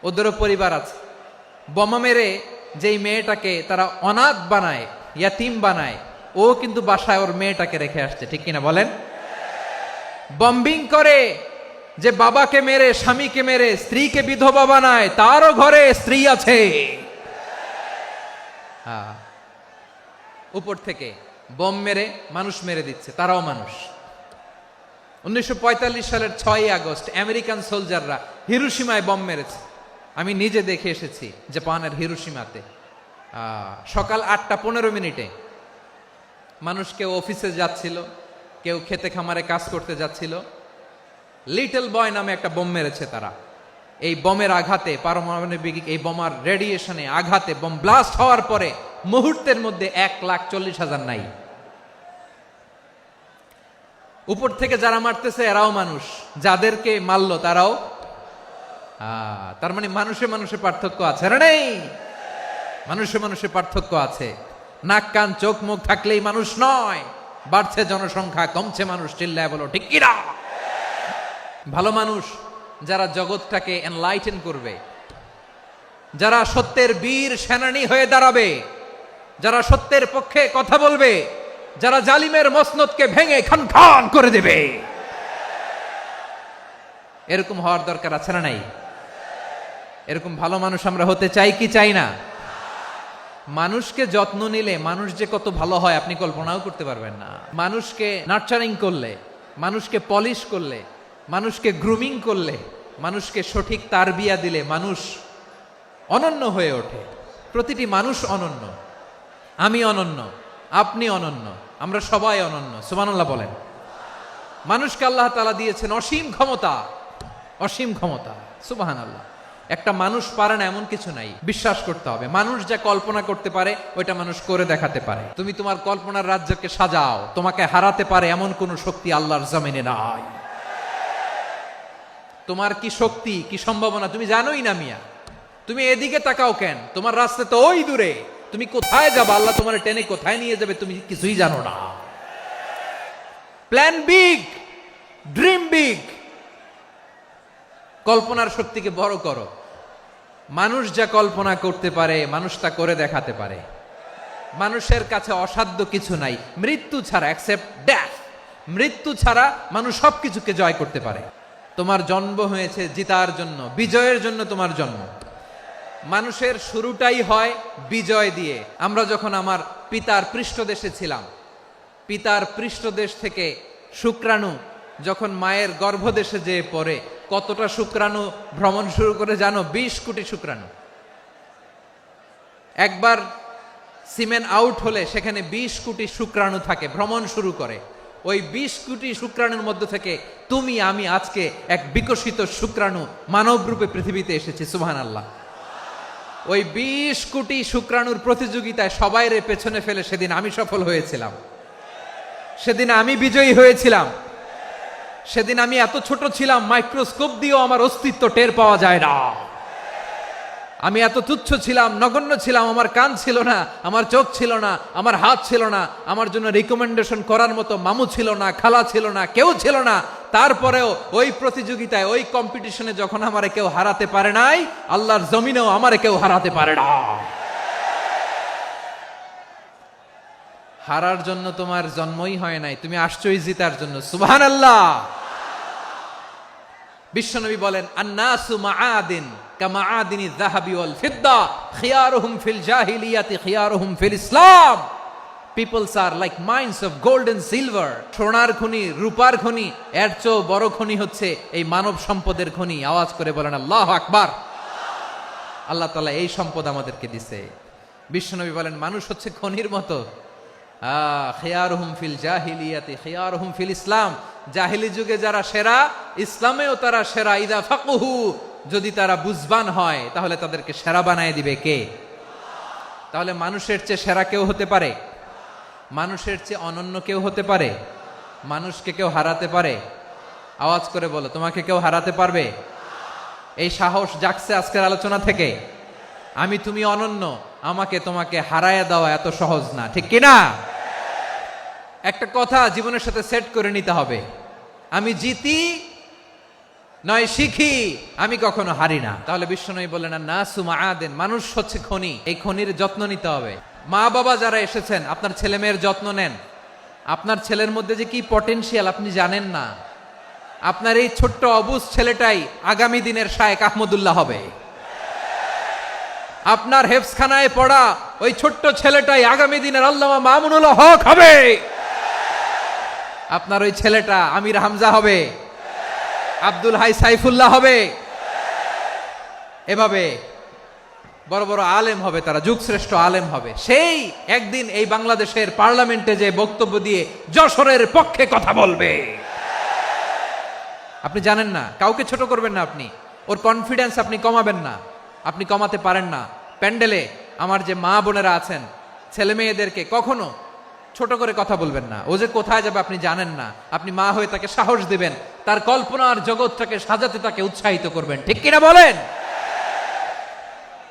ওদেরও পরিবার আছে। বোমা মেরে যেই মেয়েটাকে তারা অনাথ বানায়, ইয়াতিম বানায়, ও কিন্তু বাসায় ওর মেয়েটাকে রেখে আসছে। ঠিক কিনা বলেন? বম্বিং করে যে বাবাকে মেরে, স্বামীকে মেরে স্ত্রীকে বিধবা বানায়, তারও ঘরে স্ত্রী আছে। উপর থেকে বম মেরে মানুষ মেরে দিচ্ছে, তারাও মানুষ। 1945 সালের 6 আগস্ট আমেরিকান সোলজাররা হিরোশিমায় বম মেরেছে। আমি নিজে দেখে এসেছি জাপানের হিরোশিমাতে। সকাল 8:15 মানুষ কেউ অফিসে যাচ্ছিল, কেউ খেতে খামারে কাজ করতে যাচ্ছিল। লিটল বয় নামে একটা বোম মেরেছে তারা। এই বোমের আঘাতে, পারমাণবিক এই বোমার রেডিয়েশনে আঘাতে, বোম ব্লাস্ট হওয়ার পরে মুহূর্তের মধ্যে 1,40,000 নাই। উপর থেকে যারা মারতেছে এরাও মানুষ, যাদেরকে মারলো তারাও। তার মানে মানুষে মানুষে পার্থক্য আছে না? নেই? মানুষে মানুষে পার্থক্য আছে। নাক কান চোখ মুখ থাকলেই মানুষ নয়। বাড়ছে জনসংখ্যা, কমছে মানুষ। চিল্লায় বলো ঠিক কিনা। ভালো মানুষ যারা জগৎটাকে এনলাইটেন করবে, যারা সত্যের বীর সেনানী হয়ে দাঁড়াবে, যারা সত্যের পক্ষে কথা বলবে, যারা জালিমের মসনদকে ভেঙে খান খান করে দেবে, এরকম হওয়ার দরকার আছে না নাই? এরকম ভালো মানুষ আমরা হতে চাই কি চাই না? মানুষকে যত্ন নিলে মানুষ যে কত ভালো হয় আপনি কল্পনাও করতে পারবেন না। মানুষকে নার্চারিং করলে, মানুষকে পলিশ করলে, মানুষকে গ্রুমিং করলে, মানুষকে সঠিক তারবিয়া দিলে মানুষ অনন্য হয়ে ওঠে। প্রতিটি মানুষ অনন্য। আমি অনন্য, আপনি অনন্য, আমরা সবাই অনন্য। সুবহানাল্লাহ বলেন। মানুষকে আল্লাহ তাআলা দিয়েছেন অসীম ক্ষমতা, অসীম ক্ষমতা। সুবহানাল্লাহ। একটা মানুষ পারে না এমন কিছু নাই, বিশ্বাস করতে হবে। মানুষ যা কল্পনা করতে পারে ওইটা মানুষ করে দেখাতে পারে। তুমি তোমার কল্পনার রাজ্যকে সাজাও, তোমাকে হারাতে পারে এমন কোন শক্তি আল্লাহর জমিনে নাই। তোমার কি শক্তি, কি সম্ভাবনা তুমি জানোই না মিয়া। তুমি এদিকে তাকাও কেন? তোমার রাস্তা তো ওই দূরে। তুমি কোথায় যাবে, আল্লাহ তোমার টেনে কোথায় নিয়ে যাবে তুমি কিছুই জানো না। প্ল্যান বিগ, ড্রিম বিগ, কল্পনার শক্তিকে বড় করো। মানুষ যা কল্পনা করতে পারে মানুষ তা করে দেখাতে পারে। মানুষের কাছে অসাধ্য কিছু নাই মৃত্যু ছাড়া, এক্সেপ্ট ডেথ। মৃত্যু ছাড়া মানুষ সবকিছুকে জয় করতে পারে। তোমার জন্ম হয়েছে জিতার জন্য, বিজয়ের জন্য তোমার জন্ম। মানুষের শুরুটাই হয় বিজয় দিয়ে। আমরা যখন আমার পিতার পৃষ্ঠদেশে ছিলাম, পিতার পৃষ্ঠদেশ থেকে শুক্রাণু যখন মায়ের গর্ভদেশে যেয়ে পড়ে, কতটা শুক্রাণু ভ্রমণ শুরু করে জানো? 20 কোটি শুক্রাণু। একবার সিমেন আউট হলে সেখানে 20 কোটি শুক্রাণু থাকে, ভ্রমণ শুরু করে। ওই 20 কোটি শুক্রাণুর মধ্য থেকে তুমি আমি আজকে এক বিকশিত শুক্রাণু মানব রূপে পৃথিবীতে এসেছি। সুবহানাল্লাহ। ওই 20 কোটি শুক্রাণুর প্রতিযোগিতায় সবাইরে পেছনে ফেলে সেদিন আমি সফল হয়েছিলাম, সেদিন আমি বিজয়ী হয়েছিলাম। সেদিন আমি এত ছোট ছিলাম মাইক্রোস্কোপ দিয়েও আমার অস্তিত্ব টের পাওয়া যায় না। আমি এত তুচ্ছ ছিলাম, নগণ্য ছিলাম। আমার কান ছিল না, আমার চোখ ছিল না, আমার হাত ছিল না, আমার জন্য রিকমেন্ডেশন করার মতো মামু ছিল না, খালা ছিল না, কেউ ছিল না। তারপরেও ওই প্রতিযোগিতায়, ওই কম্পিটিশনে যখন আমারে কেউ হারাতে পারে নাই, আল্লাহর জমিনেও আমারে কেউ হারাতে পারে না। হারার জন্য তোমার জন্মই হয় নাই, তুমি আসছোই জিতার জন্য। সুবহানাল্লাহ। বিশ্বনবী বলেন, আন্নাসু মাআদিন কামাআদিনি যাহাবি ওয়াল ফিদ্দা খিয়ারুহুম ফিল জাহিলিয়াতি খিয়ারুহুম ফিল ইসলাম। Peoples are like mines of gold and silver. সোনার খনি, রূপার খনি, এর চেয়েও বড় খনি হচ্ছে এই মানব সম্পদের খনি। আওয়াজ করে বলেন আল্লাহু আকবার। আল্লাহ তাআলা এই সম্পদ আমাদেরকে দিছে। বিশ্বনবী বলেন, মানুষ হচ্ছে খনির মতো। খিয়ারুহুম ফিল জাহিলিয়াতি খিয়ারুহুম ফিল ইসলাম। জাহিলি যুগে যারা সেরা, ইসলামেও তারা সেরা। ইদা ফাকুহু, যদি তারা বুঝবান হয় তাহলে তাদেরকে সেরা বানায় দিবে কে? তাহলে মানুষের চেয়ে সেরা কেউ হতে পারে? মানুষের চেয়ে অনন্য কেউ হতে পারে? মানুষকে কেউ হারাতে পারে? আওয়াজ করে বলো, তোমাকে কেউ হারাতে পারবে? এই সাহস জাগছে আজকের আলোচনা থেকে। আমি তুমি অনন্য, আমাকে তোমাকে হারায় দেওয়া এত সহজ না, ঠিক কিনা? একটা কথা জীবনের সাথে সেট করে নিতে হবে, আমি জিতি নয় শিখি, আমি কখনো হারি না। তাহলে বিশ্বনবী বললেন, নাসু মাআদিন, মানুষ হচ্ছে খনি। এই খনির যত্ন নিতে হবে। মা বাবা যারা এসেছেন, আপনার ছেলে মেয়ের যত্ন নেন। আপনার ছেলের মধ্যে যে কি পটেনশিয়াল আপনি জানেন না। আপনার এই ছোট্ট অবুজ ছেলেটাই আগামী দিনের শায়েখ আহমদুল্লাহ হবে। আপনার হেফজখানায় পড়া ওই ছোট্ট ছেলেটাই আগামী দিনের আল্লামা মামুনুল হক হবে। আপনার ওই ছেলেটা আমির হামজা হবে, আব্দুল হাই সাইফুল্লাহ হবে। এভাবে বড় বড় আলেম হবে, তারা যুগশ্রেষ্ঠ আলেম হবে। সেই একদিন এই বাংলাদেশের পার্লামেন্টে যে বক্তব্য দিয়ে যশোরের পক্ষে কথা বলবে। আপনি জানেন না, কাউকে ছোট করবেন না আপনি। ওর কনফিডেন্স আপনি কমাবেন না, আপনি কমাতে পারেন না। প্যান্ডেলে আমার যে মা বোনেরা আছেন, ছেলে মেয়েদেরকে কখনো ছোট করে কথা বলবেন না। ও যে কোথায় যাবে আপনি জানেন না। আপনি মা হয়ে তাকে সাহস দিবেন, তার কল্পনার জগৎটাকে সাজাতে তাকে উৎসাহিত করবেন, ঠিক কিনা বলেন?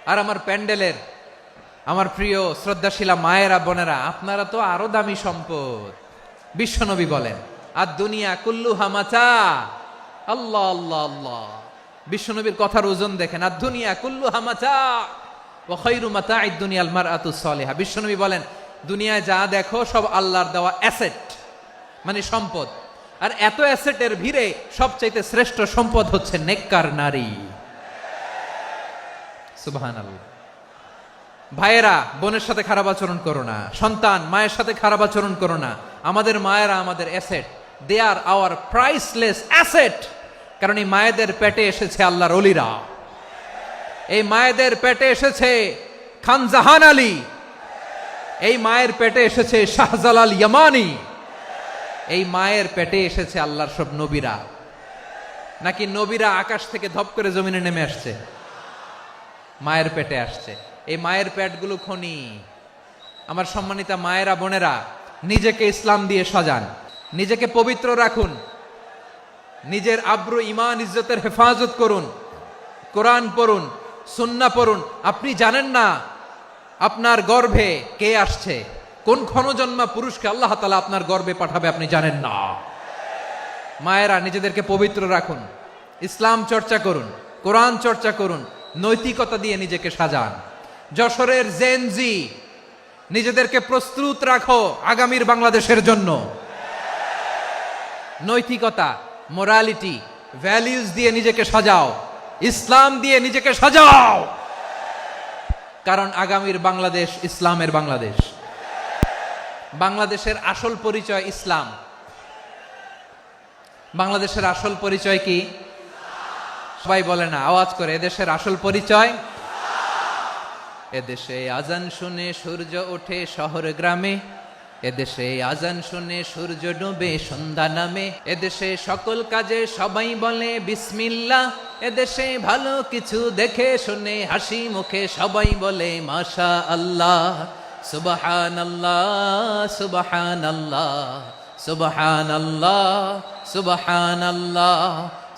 আর আমার প্যান্ডেলের আমার প্রিয় শ্রদ্ধাশীলা মায়েরা বোনেরা, আপনারা তো আরো দামি সম্পদ। বিশ্বনবী বলেন, আর দুনিয়া কুল্লুহা মাতা। আল্লাহ আল্লাহ আল্লাহ। বিশ্বনবীর কথার ওজন দেখেন, আর দুনিয়া কুল্লুহা মাতা ওয়া খায়রু মাতা'আদ দুনিয়াল মারআতুস সালিহা। বিশ্বনবী বলেন, দুনিয়ায় যা দেখো সব আল্লাহর দেওয়া অ্যাসেট, মানে সম্পদ। আর এত অ্যাসেটের ভিড়ে সবচাইতে শ্রেষ্ঠ সম্পদ হচ্ছে নেককার নারী। সুবহানাল্লাহ। ভাইয়েরা, বোনের সাথে খারাপ আচরণ করো না। সন্তান মায়ের সাথে খারাপ আচরণ করো না। আমাদের মায়েরা আমাদের asset, they are our priceless asset. কারণ এই মায়েদের পেটে এসেছে আল্লাহর ওলিরা। এই মায়েদের পেটে এসেছে খান জাহান আলী। এই মায়ের পেটে এসেছে শাহজালাল ইয়ামানি। এই মায়ের পেটে এসেছে আল্লাহর সব নবীরা। নাকি নবীরা আকাশ থেকে ধপ করে জমিনে নেমে আসছে? মায়ের পেটে আসছে। এই মায়ের পেটগুলো খনি। আমার সম্মানিতা মায়েরা বোনেরা, নিজেকে ইসলাম দিয়ে সাজান, নিজেকে পবিত্র রাখুন। নিজের আব্রু ইমান ইজ্জতের হেফাজত করুন, কোরআন পড়ুন, সুন্নাহ পড়ুন। আপনি জানেন না আপনার গর্ভে কে আসছে, কোন ক্ষণজন্মা পুরুষকে আল্লাহ তাআলা আপনার গর্ভে পাঠাবে আপনি জানেন না। মায়েরা নিজেদেরকে পবিত্র রাখুন, ইসলাম চর্চা করুন, কোরআন চর্চা করুন, নৈতিকতা দিয়ে নিজেকে সাজান। যশোরের জেনজি, নিজেদেরকে প্রস্তুত রাখো আগামীর বাংলাদেশের জন্য। নৈতিকতা, মোরালিটি, ভ্যালিউজ দিয়ে নিজেকে সাজাও, ইসলাম দিয়ে নিজেকে সাজাও, কারণ আগামীর বাংলাদেশ ইসলামের বাংলাদেশ। বাংলাদেশের আসল পরিচয় ইসলাম। বাংলাদেশের আসল পরিচয় কি? সবাই বলে না, আওয়াজ করে, এদেশের আসল পরিচয়। এদেশে আজান শুনে সূর্য ওঠে শহর গ্রামে, এদেশে আজান শুনে সূর্য ডুবে সন্ধ্যা নামে, এদেশে সকল কাজে সবাই বলে বিসমিল্লাহ, এদেশে ভালো কিছু দেখে শুনে হাসি মুখে সবাই বলে মাশা আল্লাহ। সুবহানাল্লাহ সুবহানাল্লাহ সুবহানাল্লাহ সুবহানাল্লাহ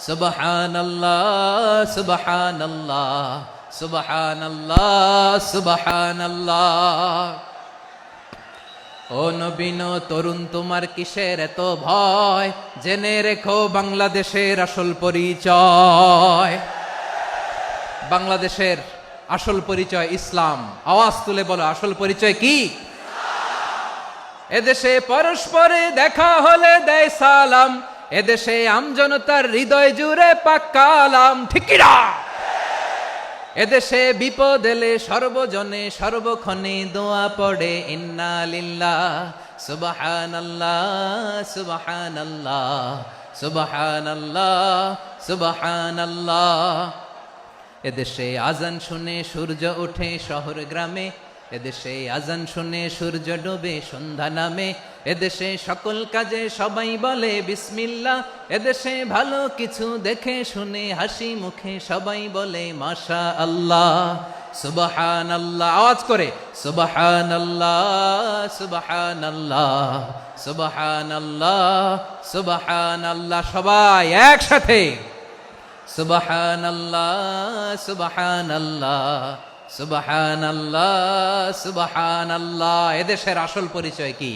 সুবহানাল্লাহ সুবহানাল্লাহ সুবহানাল্লাহ সুবহানাল্লাহ। ও নবীন তরুণ, তোমার কিসের এত ভয়? জেনে রেখো বাংলাদেশের আসল পরিচয়। বাংলাদেশের আসল পরিচয় ইসলাম। আওয়াজ তুলে বলো, আসল পরিচয় কি? এদেশে পরস্পরে দেখা হলে দেয় সালাম, এদেশে আমজনতার হৃদয় জুড়ে পাক্কা আলাম। ঠিক কি না? এদেশে বিপদ এলে সর্বজনে সর্বক্ষণে দোয়া পড়ে ইন্না লিল্লাহ সুবহানাল্লাহ সুবহানাল্লাহ সুবহানাল্লাহ সুবহানাল্লাহ। এদেশে আজান শুনে সূর্য ওঠে শহর গ্রামে, এদেশে আজান শুনে সূর্য ডুবে সন্ধ্যা নামে, এদেশে সকল কাজে সবাই বলে বিসমিল্লাহ, এদেশে ভালো কিছু দেখে শুনে হাসি মুখে সবাই বলে মাশা আল্লাহ। সুবহানাল্লাহ, আওয়াজ করে সুবহানাল্লাহ সুবহানাল্লাহ সুবহানাল্লাহ সুবহানাল্লাহ। সবাই একসাথে সুবহানাল্লাহ সুবহানাল্লাহ সুবহানাল্লাহ সুবহানাল্লাহ। এদেশের আসল পরিচয় কি?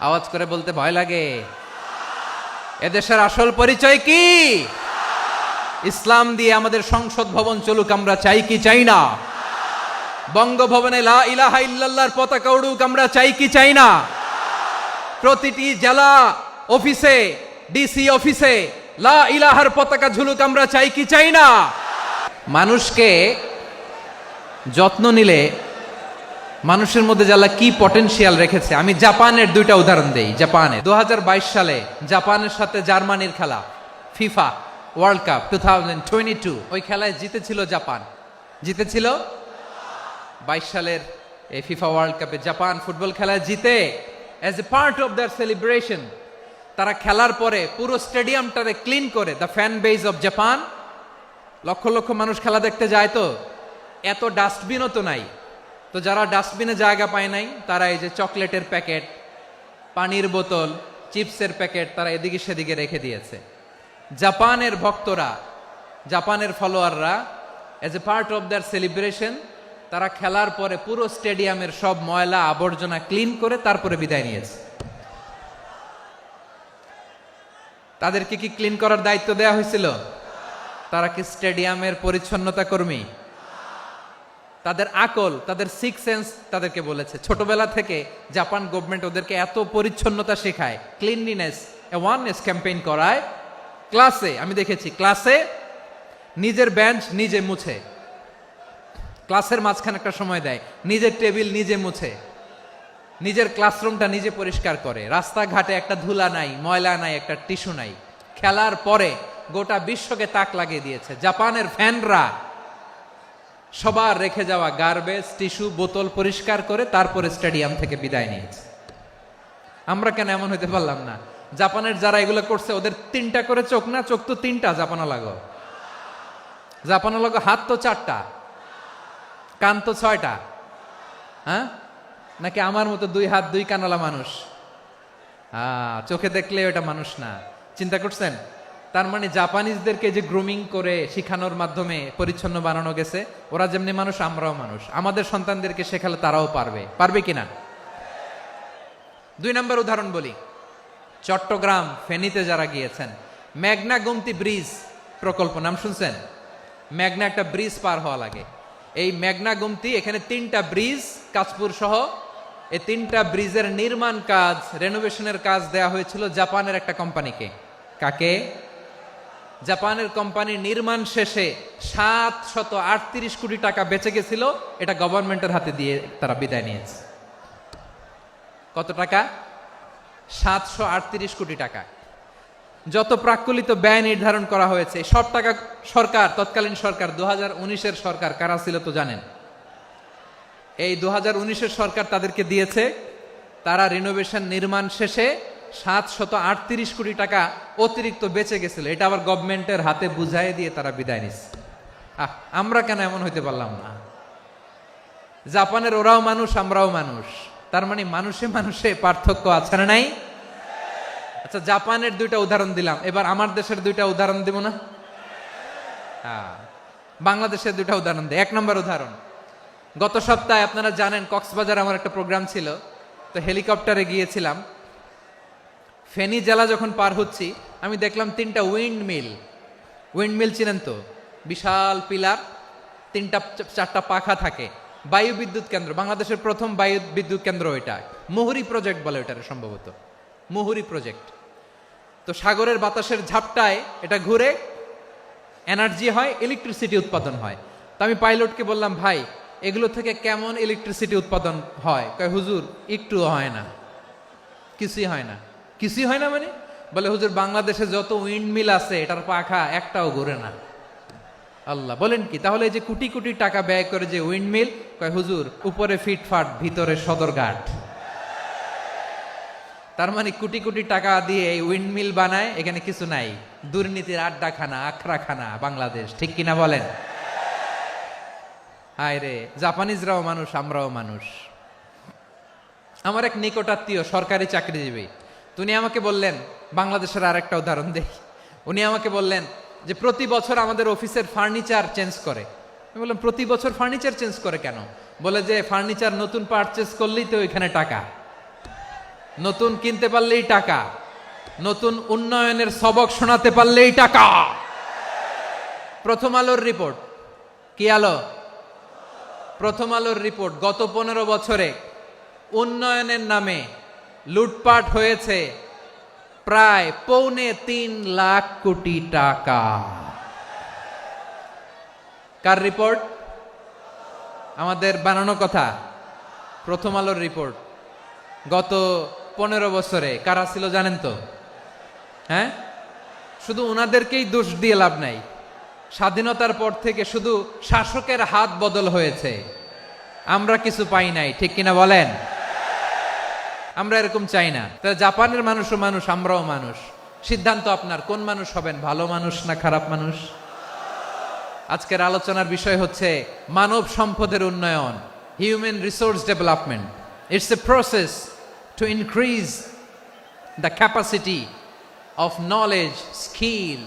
আওয়াজ করে বলতে ভয় লাগে। এদেশের আসল পরিচয় কি? ইসলাম দিয়ে আমাদের সংসদ ভবন চলুক, আমরা চাই কি চাই না? বঙ্গভবনে লা ইলাহা ইল্লাল্লাহর পতাকা উড়ুক, আমরা চাই কি চাই না? প্রতিটি জেলা অফিসে, ডিসি অফিসে লা ইলাহার পতাকা ঝুলুক, আমরা চাই কি চাই না? মানুষকে যত্ন নিলে মানুষের মধ্যে যারা কি পটেনশিয়াল রেখেছে। আমি জাপানের দুইটা উদাহরণ দেই। জাপানে 2022 সালে জাপানের সাথে জার্মানির খেলা, ফিফা ওয়ার্ল্ড কাপ 2022, ওই খেলায় জিতেছিল জাপান। জিতেছিল 22 সালের এই ফিফা ওয়ার্ল্ড কাপে জাপান ফুটবল খেলায় জিতে। As a part of their celebration তারা খেলার পরে পুরো স্টেডিয়ামটারে ক্লিন করে, the fan base of Japan, লক্ষ লক্ষ মানুষ খেলা দেখতে যায়, তো এত ডাস্টবিনও তো নাই। তো যারা ডাস্টবিনে জায়গা পায় নাই তারা এই যে চকলেটের প্যাকেট, পানির বোতল, চিপসের প্যাকেট তারা এদিকে সেদিকে রেখে দিয়েছে। জাপানের ভক্তরা, জাপানের ফলোয়াররা as a part of their celebration তারা খেলার পরে পুরো স্টেডিয়ামের সব ময়লা আবর্জনা ক্লিন করে তারপরে বিদায় নিয়েছে। তাদেরকে কি ক্লিন করার দায়িত্ব দেওয়া হয়েছিল? তারা কি স্টেডিয়ামের পরিচ্ছন্নতা কর্মী? তাদের আকল, তাদের সিক্স সেন্স তাদেরকে বলেছে। ছোটবেলা থেকে জাপান গভর্নমেন্ট ওদেরকে এত পরিচ্ছন্নতা শেখায়, ক্লিনলিনেস অ্যাওয়ারনেস ক্যাম্পেইন করায়। ক্লাসে আমি দেখেছি, ক্লাসে নিজের বেঞ্চ নিজে মুছে, ক্লাসের মাঝখানে একটা সময় দেয়, নিজের টেবিল নিজে মুছে, নিজের ক্লাসরুমটা নিজে পরিষ্কার করে। রাস্তাঘাটে একটা ধুলা নাই, ময়লা নাই, একটা টিস্যু নাই। খেলার পরে গোটা বিশ্বকে তাক লাগিয়ে দিয়েছে। জাপানের ফ্যানরা সবার রেখে যাওয়া গার্বেজ, টিস্যু, বোতল পরিষ্কার করে তারপরে স্টেডিয়াম থেকে বিদায় নিয়েছে। আমরা কেন এমন হইতে পারলাম না? জাপানের যারা এগুলো করছে ওদের 3টা করে চোখ না? চোখ তো 3টা, জাপানা লাগো। জাপানা লাগো হাত তো 4টা, কান তো 6টা। হ্যাঁ, নাকি আমার মতো 2 হাত 2 কানওয়ালা মানুষ? চোখে দেখলে ওটা মানুষ না। চিন্তা করছেন? তার মানে জাপানিজদেরকে যে গ্রুমিং করে শিখানোর মাধ্যমে পরিচ্ছন্ন বানানো গেছে, ওরা যেমনি মানুষ আমরাও মানুষ, আমাদের সন্তানদেরকে শেখালে তারাও পারবে। পারবে কিনা? 2 নম্বর উদাহরণ বলি। চট্টগ্রাম ফেনীতে যারা গিয়েছেন, মেঘনা গোমতী ব্রিজ প্রকল্প নাম শুনছেন? মেঘনা একটা ব্রিজ পার হওয়া লাগে। এই মেঘনা গোমতী, এখানে 3টা ব্রিজ কাঁচপুর সহ, এই 3টা ব্রিজের নির্মাণ কাজ, রেনোভেশনের কাজ দেয়া হয়েছিল জাপানের একটা কোম্পানিকে। কাকে? জাপানের কোম্পানির নির্মাণ শেষে 738 কোটি টাকা বেঁচে গেছিল, এটা গভর্নমেন্টের হাতে দিয়ে তারা বিদায় নিয়েছে। কত টাকা? 738 কোটি টাকা। যত প্রাক্কলিত ব্যয় নির্ধারণ করা হয়েছে সব টাকা সরকার, তৎকালীন সরকার 2019-এর সরকার, কারা ছিল তো জানেন? এই 2019-এর সরকার তাদেরকে দিয়েছে। তারা রিনোভেশন নির্মাণ শেষে 738 কোটি টাকা অতিরিক্ত বেঁচে গেছিল, এটা আবার গভর্নমেন্টের হাতে বুঝাই দিয়ে তারা বিদায় নিচ্ছে। আমরা কেন এমন হইতে পারলাম না? জাপানের ওরাও মানুষ, আমরাও মানুষ, তার মানে মানুষে মানুষে পার্থক্য আছে না নাই? আচ্ছা, জাপানের 2টা উদাহরণ দিলাম, এবার আমার দেশের 2টা উদাহরণ দিব না? বাংলাদেশের 2টা উদাহরণ দিই। 1 নম্বর উদাহরণ, গত সপ্তাহে আপনারা জানেন কক্সবাজার আমার একটা প্রোগ্রাম ছিল, তো হেলিকপ্টারে গিয়েছিলাম। ফেনী জেলা যখন পার হচ্ছি, আমি দেখলাম 3টা উইন্ডমিল চিনেন তো? বিশাল পিলার, 3টা-4টা পাখা থাকে। বায়ু বিদ্যুৎ কেন্দ্র, বাংলাদেশের প্রথম বায়ু বিদ্যুৎ কেন্দ্র এটা। মুহুরী প্রজেক্ট বলে এটার, সম্ভবত মুহুরী প্রজেক্ট। তো সাগরের বাতাসের ঝাপটায় এটা ঘুরে এনার্জি হয়, ইলেকট্রিসিটি উৎপাদন হয়। তো আমি পাইলটকে বললাম, ভাই এগুলো থেকে কেমন ইলেকট্রিসিটি উৎপাদন হয়? কয়, হুজুর একটু হয় না, কিছুই হয় না। কিছুই হয় না মানে? বলে, হুজুর বাংলাদেশে যত উইন্ডমিল আছে এটার পাখা একটাও ঘুরে না। আল্লাহ, বলেন কি? তাহলে এই যে কোটি কোটি টাকা ব্যয় করে যে উইন্ডমিল, কয় হুজুর উপরে ফিটফাট, ভিতরে সদরঘাট। তার মানে কোটি কোটি টাকা দিয়ে এই উইন্ডমিল বানায়, এখানে কিছু নাই। দুর্নীতির আড্ডাখানা, আখড়াখানা বাংলাদেশ, ঠিক কিনা বলেন? হায় রে, জাপানিজরাও মানুষ, আমরাও মানুষ। আমার এক নিকটাত্মীয় সরকারি চাকরিজীবী, উনি আমাকে বললেন, বাংলাদেশের আরেকটা উদাহরণ দেই। উনি আমাকে বললেন যে প্রতি বছর আমাদের অফিসের ফার্নিচার চেঞ্জ করে। আমি বললাম, প্রতি বছর ফার্নিচার চেঞ্জ করে কেন? বলে যে ফার্নিচার নতুন পারচেজ করলেই তো ওইখানে টাকা, নতুন কিনতে পারলেই টাকা, নতুন উন্নয়নের সবক শোনাতে পারলেই টাকা। প্রথম আলোর রিপোর্ট, কি আলো? প্রথম আলোর রিপোর্ট, গত 15 বছরে উন্নয়নের নামে লুটপাট হয়েছে প্রায় 3.25 লাখ কোটি টাকা। কার রিপোর্ট? আমাদের বানানো কথা। প্রথম আলোর রিপোর্ট। গত 15 বছরে কারা ছিল জানেন তো? হ্যাঁ, শুধু ওনাদেরকেই দোষ দিয়ে লাভ নাই। স্বাধীনতার পর থেকে শুধু শাসকের হাত বদল হয়েছে, আমরা কিছু পাই নাই, ঠিক কিনা বলেন? আমরা এরকম চাই না। তাহলে জাপানের মানুষও মানুষ, আমরাও মানুষ। সিদ্ধান্ত আপনার, কোন মানুষ হবেন, ভালো মানুষ না খারাপ মানুষ? আজকের আলোচনার বিষয় হচ্ছে মানব সম্পদের উন্নয়ন, human resource development. It's a process to increase the capacity of knowledge, skill,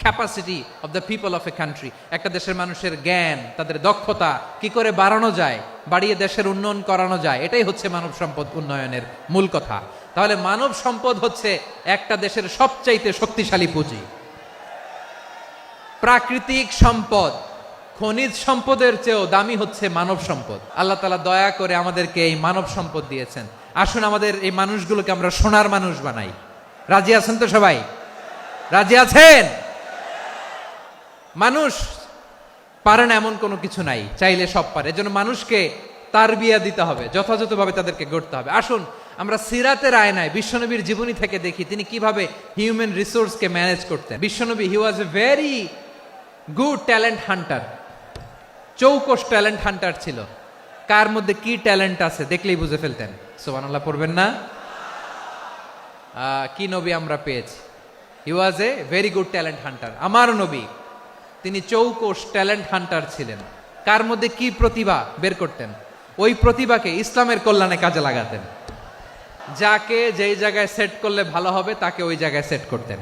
capacity of the people of a country. একটা দেশের মানুষের জ্ঞান, তাদের দক্ষতা কি করে বাড়ানো যায়, বাড়িয়ে দেশের উন্নয়ন করানো যায়, এটাই হচ্ছে মানব সম্পদ উন্নয়নের মূল কথা। তাহলে মানব সম্পদ হচ্ছে একটা দেশের সবচাইতে শক্তিশালী পুঁজি। প্রাকৃতিক সম্পদ, খনিজ সম্পদের চেয়েও দামি হচ্ছে মানব সম্পদ। আল্লাহ তাআলা দয়া করে আমাদেরকে এই মানব সম্পদ দিয়েছেন। আসুন আমাদের এই মানুষগুলোকে আমরা সোনার মানুষ বানাই। রাজি আছেন তো সবাই? রাজি আছেন? মানুষ পারে না এমন কোনো কিছু নাই, চাইলে সব পারে। এজন্য মানুষকে তারবিয়া দিতে হবে, যথাযথভাবে তাদেরকে গড়তে হবে। আসুন আমরা সিরাতের আয়নায় বিশ্বনবীর জীবনী থেকে দেখি তিনি কিভাবে হিউম্যান রিসোর্সকে ম্যানেজ করতেন। বিশ্বনবী, he was a very good talent hunter, চৌকস ট্যালেন্ট হান্টার ছিল। কার মধ্যে কি ট্যালেন্ট আছে দেখলেই বুঝে ফেলতেন। সুবহানাল্লাহ পড়বেন না? কি নবী আমরা পেয়েছি! He was a very good talent hunter. আমার নবী, তিনি চৌকস ট্যালেন্ট হান্টার ছিলেন। কার মধ্যে কি প্রতিভা বের করতেন, ওই প্রতিভাকে ইসলামের কল্যাণে কাজে লাগাতেন। যাকে যেই জায়গায় সেট করলে ভালো হবে তাকে ওই জায়গায় সেট করতেন।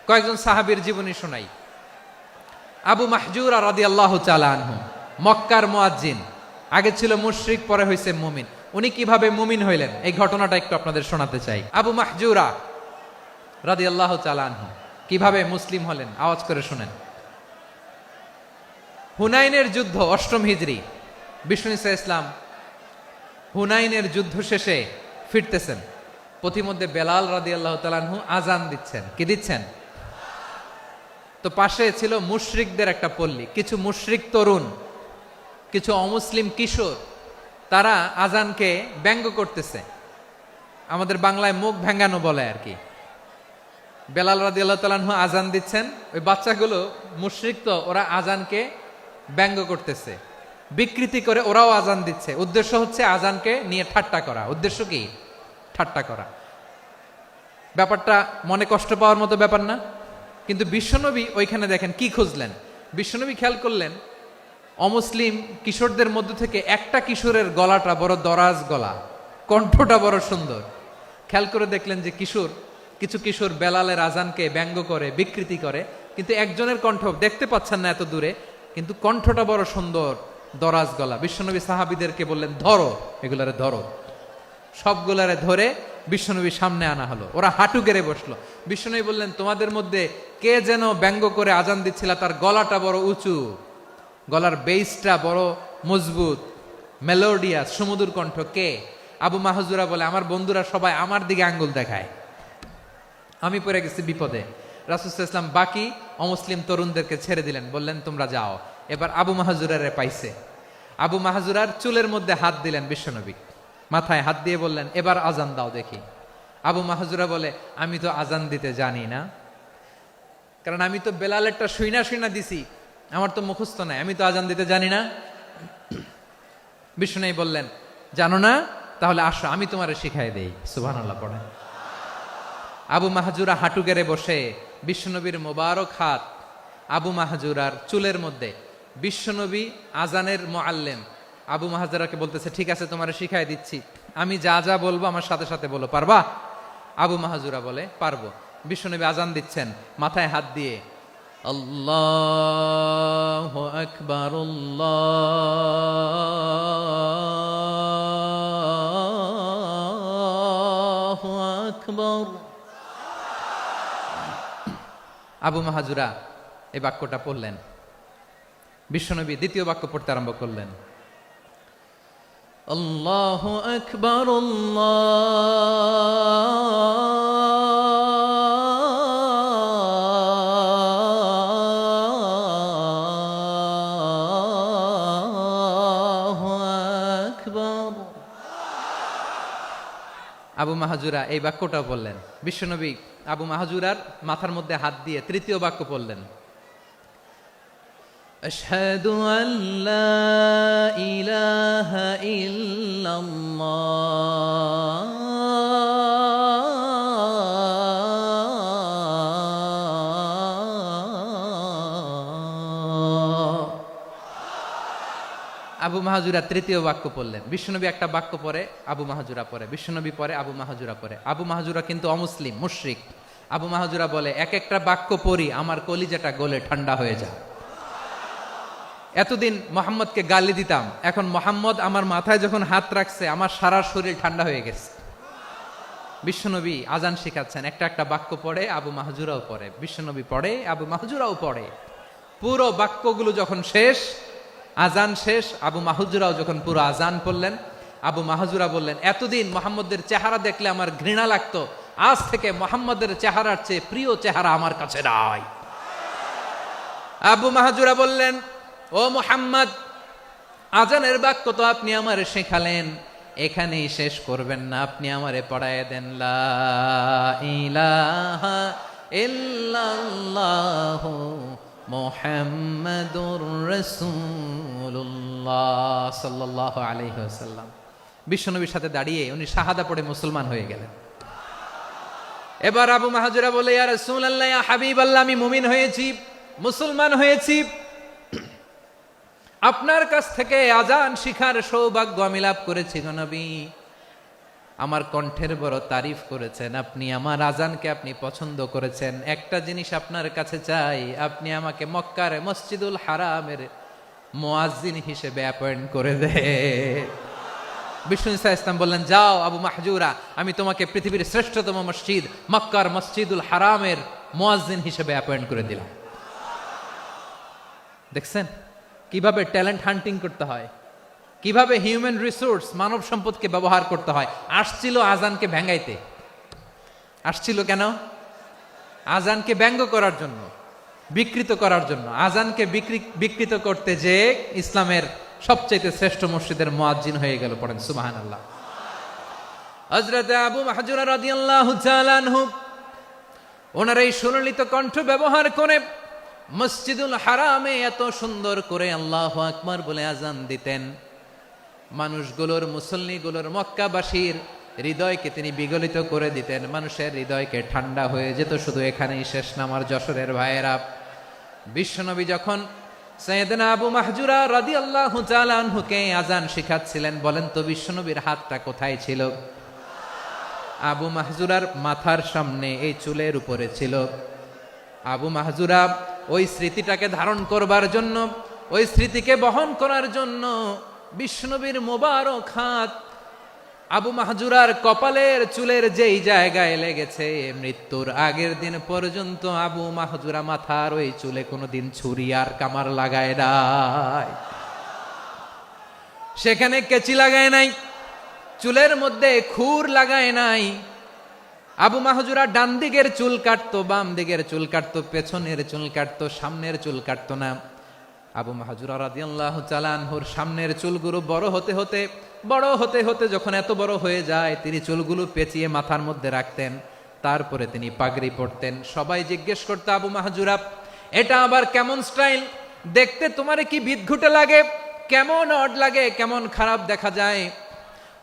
কয়েকজন সাহাবীর জীবনী শোনাই। আবু মাহজুরা রাদিয়াল্লাহু তাআলা আনহু, মক্কার মুয়াজ্জিন, আগে ছিল মুশরিক, পরে হইছে মুমিন। উনি কিভাবে মুমিন হইলেন এই ঘটনাটা একটু আপনাদের শোনাতে চাই। আবু মাহজুরা রাদিয়াল্লাহু তাআলা আনহু কিভাবে মুসলিম হলেন, আওয়াজ করে শুনেন। হুনাইনের যুদ্ধ, 8ম হিজরি, বিষ্ণু ঈসা ইসলাম হুনাইনের যুদ্ধ শেষে ফিরতেছেন। পথিমধ্যে বেলাল রাদিয়াল্লাহু তাআলা আনহু আজান দিচ্ছেন। কি দিচ্ছেন? তো পাশে ছিল মুশরিকদের একটা পল্লী, কিছু মুশরিক তরুণ, কিছু অমুসলিম কিশোর, তারা আজানকে ব্যঙ্গ করতেছে। আমাদের বাংলায় মুখ ভেঙ্গানো বলে আর কি। বেলাল রাদিয়াল্লাহু তাআলা আনহু আজান দিচ্ছেন, ওই বাচ্চাগুলো মুশরিক, তো ওরা আজানকে ব্যঙ্গ করতেছে, বিকৃতি করে ওরাও আজান দিচ্ছে। উদ্দেশ্য হচ্ছে আজানকে নিয়ে ঠাট্টা করা। উদ্দেশ্য কি? ঠাট্টা করা। ব্যাপারটা মনে কষ্ট পাওয়ার মতো ব্যাপার না? কিন্তু বিশ্বনবী ওইখানে দেখেন কি খুঁজলেন। বিশ্বনবী খেয়াল করলেন অমুসলিম কিশোরদের মধ্য থেকে একটা কিশোরের গলাটা বড় দরাজ গলা, কণ্ঠটা বড় সুন্দর। খেয়াল করে দেখলেন যে কিছু কিশোর বেলালের আজানকে ব্যঙ্গ করে, বিকৃতি করে, কিন্তু একজনের কণ্ঠ দেখতে পাচ্ছেন না এত দূরে, কিন্তু কণ্ঠটা বড় সুন্দর, দরাজ গলা। বিশ্বনবী সাহাবীদেরকে বললেন, ধরো এগুলারে, ধরো। সবগুলারে ধরে বিশ্বনবীর সামনে আনা হলো। ওরা হাঁটু গেড়ে বসলো। বিশ্বনবী বললেন, তোমাদের মধ্যে কে যেন ব্যঙ্গ করে আজান দিচ্ছিল, তার গলাটা বড় উঁচু, গলার বেসটা বড় মজবুত, মেলোডিয়াস, সুমধুর কণ্ঠ, কে? আবু মাহজুরা বলে, আমার বন্ধুরা সবাই আমার দিকে আঙ্গুল দেখায়, আমি পড়ে গেছি বিপদে। রাসূল সাল্লাল্লাহু আলাইহি ওয়াসাল্লাম বাকি অমুসলিম তরুণদেরকে ছেড়ে দিলেন, বললেন তোমরা যাও। এবার আবু মাহজুরারে পাইছে। আবু মাহজুরার চুলের মধ্যে হাত দিলেন বিশ্বনবী, মাথায় হাত দিয়ে বললেন, এবার আজান দাও দেখি। আবু মাহজুরা বলে, আমি তো আজান দিতে জানি না, কারণ আমি তো বেলালেরটা শুইনা দিছি, আমার তো মুখস্থ নাই, আমি তো আজান দিতে জানি না। বিশ্বনবী বললেন, জানো না? তাহলে আসো, আমি তোমারে শিখাই দেই। সুবহানাল্লাহ পড়ে। আবু মাহজুরা হাঁটু গেড়ে বসে, বিশ্বনবীর মোবারক হাত আবু মাহজুরার চুলের মধ্যে। বিশ্বনবী আজানের মুআল্লিম আবু মাহজুরাকে বলতেছে, ঠিক আছে তোমারে শিখাই দিচ্ছি, আমি যা যা বলবো আমার সাথে সাথে বলো, পারবা? আবু মাহজুরা বলে, পারবো। বিশ্বনবী আজান দিচ্ছেন, মাথায় হাত দিয়ে আল্লাহু আকবার, আল্লাহু আকবার। আবু মাহজুরা এই বাক্যটা পড়লেন। বিশ্বনবী দ্বিতীয় বাক্য পড়তে আরম্ভ করলেন, আল্লাহু আকবার, আল্লাহু আকবার। আবু মাহজুরা এই বাক্যটাও বললেন। বিশ্বনবী আবু মাহজুরার মাথার মধ্যে হাত দিয়ে তৃতীয় বাক্য পড়লেন, আশহাদু আল্লা ইলাহা ইল্লাল্লাহ, আবু মাহজুরা তৃতীয় বাক্য পড়লেন। বিশ্বনবী একটা বাক্য পরে আবু মাহজুরা পরে, বিশ্বনবী পরে আবু মাহজুরা পরে। আবু মাহজুরা কিন্তু অমুসলিম, মুশরিক। আবু মাহজুরা বলে, এক একটা বাক্য পড়ি আমার কলিজাটা গলে ঠান্ডা হয়ে যায়। এতদিন মোহাম্মদকে গালি দিতাম, এখন মোহাম্মদ আমার মাথায় যখন হাত রাখছে আমার সারা শরীর ঠান্ডা হয়ে গেছে। বিশ্বনবী আজান শিখাচ্ছেন, একটা একটা বাক্য পড়ে আবু মাহজুরাও পড়ে, বিশ্বনবী পড়ে আবু মাহজুরাও পড়ে। পুরো বাক্যগুলো যখন শেষ, আজান শেষ, আবু মাহজুরাও যখন পুরো আজান পড়লেন, আবু মাহজুরা বললেন, এতদিন মোহাম্মদের চেহারা দেখলে আমার ঘৃণা লাগতো, আজ থেকে মোহাম্মদের চেহারার চেয়ে প্রিয় চেহারা আমার কাছে নাই। আবু মাহজুরা বললেন, ও মুহাম্মদ, আজানের বাক্য তো আপনি আমারে শেখালেন, এখানেই শেষ করবেন না, আপনি আমারে পড়ায় দেন, লা ইলাহা ইল্লাল্লাহু মুহাম্মাদুর রাসূলুল্লাহ সাল্লাল্লাহু আলাইহি ওয়াসাল্লাম। বিশ্বনবীর সাথে দাঁড়িয়ে উনি শাহাদা পড়ে মুসলমান হয়ে গেলেন। এবার আবু মাহজুরা বলে, ইয়া রাসূলুল্লাহ, ইয়া হাবিবাল্লাহ, আমি মুমিন হয়েছি, মুসলমান হয়েছি, আপনার কাছ থেকে আজান শিখার সৌভাগ্য আমি লাভ করেছি গো নবী। আমার কণ্ঠের বড় তারিফ করেছেন, আপনি আমার আজানকে আপনি পছন্দ করেছেন। একটা জিনিস আপনার কাছে চাই, আপনি আমাকে মক্কার মসজিদুল হারামের মুয়াজ্জিন হিসেবে অ্যাপয়েন্ট করে দেন। বিষ্ণু ঈসা ইসলাম বললেন, যাও আবু মাহজুরা, আমি তোমাকে পৃথিবীর শ্রেষ্ঠতম মসজিদ মক্কার মসজিদুল হারামের মুয়াজ্জিন হিসেবে অ্যাপয়েন্ট করে দিলাম। দেখছেন কিভাবে ট্যালেন্ট হান্টিং করতে হয়, কিভাবে হিউম্যান রিসোর্স মানব সম্পদকে ব্যবহার করতে হয়। আসছিল আজানকে ভেঙ্গাইতে, আসছিল কেন? আজানকে ব্যঙ্গ করার জন্য, বিকৃত করার জন্য। আজানকে বিকৃত করতে যে ইসলামের সবচেয়ে শ্রেষ্ঠ মসজিদের মুয়াজ্জিন হয়ে গেল। পড়েন সুবহানাল্লাহ। হযরত আবু মাহজুরা রাদিয়াল্লাহু তাআলা আনহু ওনার এই সুললিত কণ্ঠ ব্যবহার করে মসজিদুল হারামে এত সুন্দর করে আল্লাহু আকবার বলে আজান দিতেন, মানুষগুলোর, মুসল্লিগুলোর, মক্কাবাসীর হৃদয়কে তিনি বিগলিত করে দিতেন। মানুষের হৃদয়কে ঠান্ডা হয়ে যেত। শুধু এখানেই শেষ না আমার যশোরের ভাইয়েরা। বিশ্বনবী যখন সাইয়েদনা আবু মাহজুরা রাদিয়াল্লাহু তাআলা আনহুকে আজান শিখাচ্ছিলেন, বলেন তো বিশ্বনবীর হাতটা কোথায় ছিল? আবু মাহজুরার মাথার সামনে, এই চুলের উপরে ছিল। আবু মাহজুরা ওই স্মৃতিটাকে ধারণ করবার জন্য, ওই স্মৃতিকে বহন করার জন্য বিশ্বনবীর মোবারক হাত আবু মাহজুরার কপালের চুলের যেই জায়গায় লেগেছে, মৃত্যুর আগের দিন পর্যন্ত আবু মাহজুরা মাথার ওই চুলে কোনোদিন ছুরি আর কামার লাগায় নাই, সেখানে কেচি লাগায় নাই, চুলের মধ্যে খুর লাগায় নাই। আবু মাহজুরা ডান দিকের চুল কাটতো, বাম দিকের চুল কাটতো, পেছনের চুল কাটতো, সামনের চুল কাটতো না। আবু মাহজুরা রাদিয়াল্লাহু তাআলা আনহুর সামনের চুলগুলো বড় হতে হতে যখন এত বড় হয়ে যায়, তিনি চুলগুলো পেঁচিয়ে মাথার মধ্যে রাখতেন। তারপরে তিনি পাগড়ি পরতেন। সবাই জিজ্ঞেস করতো, আবু মাহজুরা এটা আবার কেমন স্টাইল? দেখতে তোমারে কি বিদঘুটে লাগে, কেমন অড লাগে, কেমন খারাপ দেখা যায়।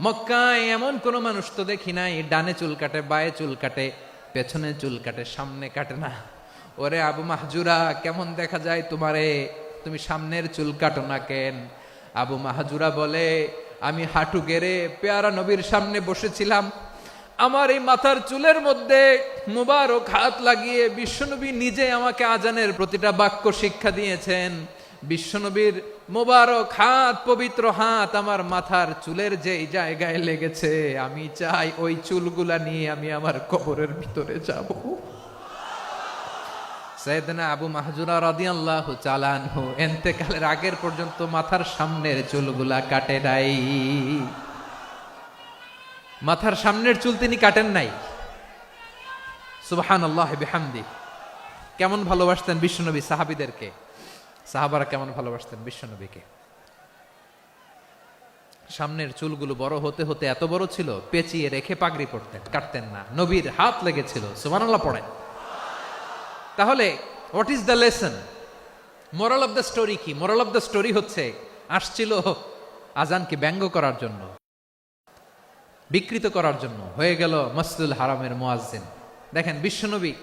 মক্কায় এমন কোন মানুষ তো দেখি নাই, ডানে চুল কাটে, বায়ে চুল কাটে, পেছনে চুল কাটে, সামনে কাটে না। ওরে আবু মাহজুরা, কেমন দেখা যায় তোমারে, তুমি সামনের চুল কাটো না কেন? আবু মাহজুরা বলে, আমি হাঁটু গেড়ে পেয়ারা নবীর সামনে বসেছিলাম, আমার এই মাথার চুলের মধ্যে মুবারক হাত লাগিয়ে বিশ্বনবী নিজে আমাকে আজানের প্রতিটা বাক্য শিক্ষা দিয়েছেন। বিশ্বনবীর মোবারক হাত, পবিত্র হাত আমার মাথার চুলের যেই জায়গায় লেগেছে, আমি চাই ওই চুলগুলা নিয়ে আমি আমার কবরের ভিতরে যাব। সাইয়েদনা আবু মাহজুরা রাদিয়াল্লাহু তাআলা আনহু ইন্তেকালের আগের পর্যন্ত মাথার সামনের চুলগুলা কাটে নাই। মাথার সামনের চুল তিনি কাটেন নাই। সুবহানাল্লাহি বিহামদি। কেমন ভালোবাসতেন বিশ্বনবী সাহাবীদেরকে, সাহাবারা কেমন ভালোবাসতেন বিশ্বনবীকে। সামনের চুলগুলো বড় হতে হতে এত বড় ছিল, পেঁচিয়ে রেখে পাগড়ি পরতেন, কাটতেন না। নবীর হাত লেগেছিল। সুবহানাল্লাহ পড়েন। তাহলে what is the lesson, moral of the story কি? মোরাল অফ দ্য স্টোরি হচ্ছে, আসছিল আজানকে ব্যঙ্গ করার জন্য, বিকৃত করার জন্য, হয়ে গেল মসজিদুল হারামের মুয়াজ্জিন। দেখেন বিশ্বনবী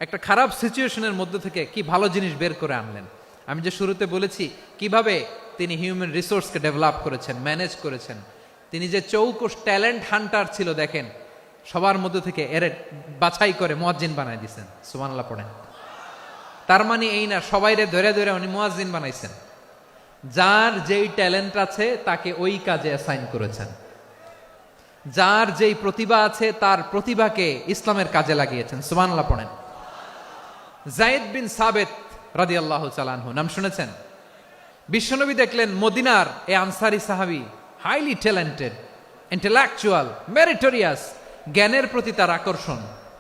একটা খারাপ সিচুয়েশনের মধ্যে থেকে কি ভালো জিনিস বের করে আনলেন। আমি যে শুরুতে বলেছি কিভাবে তিনি হিউম্যান রিসোর্সকে ডেভেলপ করেছেন, ম্যানেজ করেছেন। তিনি যে চৌকস ট্যালেন্ট হান্টার ছিল, দেখেন সবার মধ্যে থেকে এর বাছাই করে মুয়াজ্জিন বানাই দিয়েছেন। সুবহানাল্লাহ পড়েন। তার মানে এই না সবাইরে ধরে ধরে উনি মুয়াজ্জিন বানাইছেন। যার যেই ট্যালেন্ট আছে তাকে ওই কাজে অ্যাসাইন করেছেন। যার যেই প্রতিভা আছে তার প্রতিভাকে ইসলামের কাজে লাগিয়েছেন। সুবহানাল্লাহ পড়েন। যায়েদ বিন সাবিত রাদিয়াল্লাহু তাআলা আনহু নাম শুনেছেন? বিশ্বনবী দেখলেন মদিনার এই আনসারী সাহাবী হাইলি ট্যালেন্টেড, ইন্টেলেকচুয়াল, মেরিটোরিয়াস, জ্ঞানের প্রতি তার আকর্ষণ,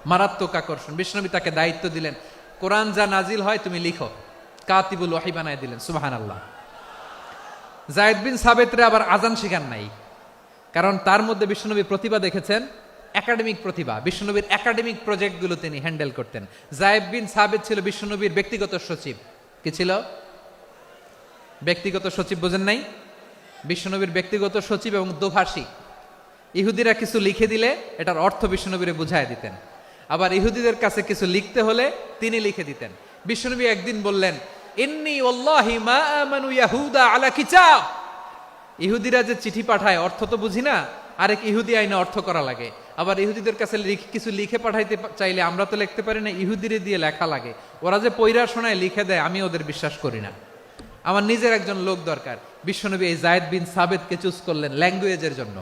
মারাত্মক আকর্ষণ। বিশ্বনবী তাকে দায়িত্ব দিলেন, কোরআন যা নাজিল হয় তুমি লিখো, কাতিবুল ওহী বানায় দিলেন। সুবহানাল্লাহ। যায়েদ বিন সাবিতরে আবার আজান শেখান নাই, কারণ তার মধ্যে বিশ্বনবী প্রতিভা দেখেছেন, একাডেমিক প্রতিভা। বিশ্বনবীর একাডেমিক প্রজেক্টগুলো তিনি হ্যান্ডেল করতেন। যায়েদ বিন সাবিত ছিল বিশ্বনবীর ব্যক্তিগত সচিব। কি ছিল? ব্যক্তিগত সচিব। বোঝেন নাই? বিশ্বনবীর ব্যক্তিগত সচিব এবং দোভাষী। ইহুদিরা কিছু লিখে দিলে এটার অর্থ বিশ্বনবীরে বুঝায় দিতেন। আবার ইহুদিদের কাছে কিছু লিখতে হলে তিনি লিখে দিতেন। বিশ্বনবী একদিন বললেন, ইন্নী ওয়াল্লাহি মা আমানু ইয়াহুদা আলা কিতাব। ইহুদিরা যে চিঠি পাঠায় অর্থ তো বুঝি না, আরেক ইহুদি আইনে অর্থ করা লাগে। আবার ইহুদিদের কাছে কিছু লিখে পাঠাইতে চাইলে আমরা তো লিখতে পারি না, ইহুদিরে দিয়ে লেখা লাগে। ওরা যে পয়রা শোনায় লিখে দেয়, আমি ওদের বিশ্বাস করি না। আমার নিজের একজন লোক দরকার। বিশ্বনবী এই যায়েদ বিন সাবেতকে চুজ করলেন ল্যাঙ্গুয়েজের জন্য।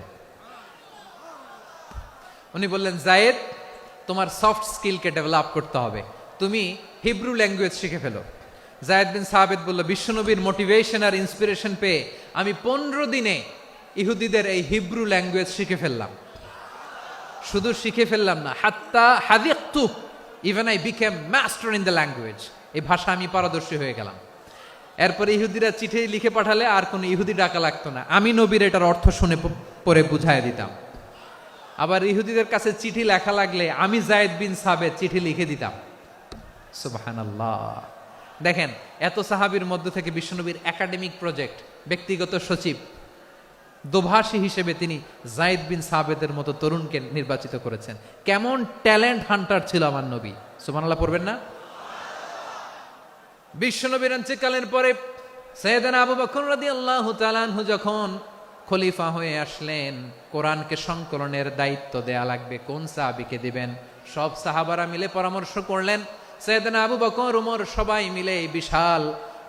উনি বললেন, যায়েদ, তোমার সফট স্কিলকে ডেভেলপ করতে হবে, তুমি হিব্রু ল্যাঙ্গুয়েজ শিখে ফেলো। যায়েদ বিন সাবেত বলল, বিশ্বনবীর মোটিভেশন আর ইন্সপিরেশন পেয়ে আমি 15 দিনে ইহুদিদের এই হিব্রু ল্যাঙ্গুয়েজ শিখে ফেললাম। শুধু শিখে ফেললাম না, হাত্তা হাদিকতু, even I became master in the language. এই ভাষা আমি পারদর্শী হয়ে গেলাম। এরপরে ইহুদিরা চিঠি লিখে পাঠালে আর কোনো ইহুদি ডাকা লাগতো না, আমি নবীর এটার অর্থ শুনে পরে বুঝাই দিতাম। আবার ইহুদিদের কাছে চিঠি লেখা লাগলে আমি যায়েদ বিন সাবেত চিঠি লিখে দিতাম। সুবহানাল্লাহ। দেখেন, এত সাহাবীর মধ্য থেকে বিশ্বনবীর একাডেমিক প্রজেক্ট, ব্যক্তিগত সচিব, দোভাষী হিসেবে তিনি যায়েদ বিন সাবেতের মতো তরুণকে নির্বাচিত করেছেন। কেমন ট্যালেন্ট হান্টার ছিল আমার নবী! সুবহানাল্লাহ পড়বেন না? বিশ্বনবীর ইন্তেকালের পরে সাইয়েদনা আবু বকর রাদিয়াল্লাহু তাআলা আনহু যখন খলিফা হয়ে আসলেন, কোরআনকে সংকলনের দায়িত্ব দেয়া লাগবে, কোন সাহাবীকে দিবেন? সব সাহাবারা মিলে পরামর্শ করলেন। সাইয়েদনা আবু বকর, ওমর সবাই মিলে এই বিশাল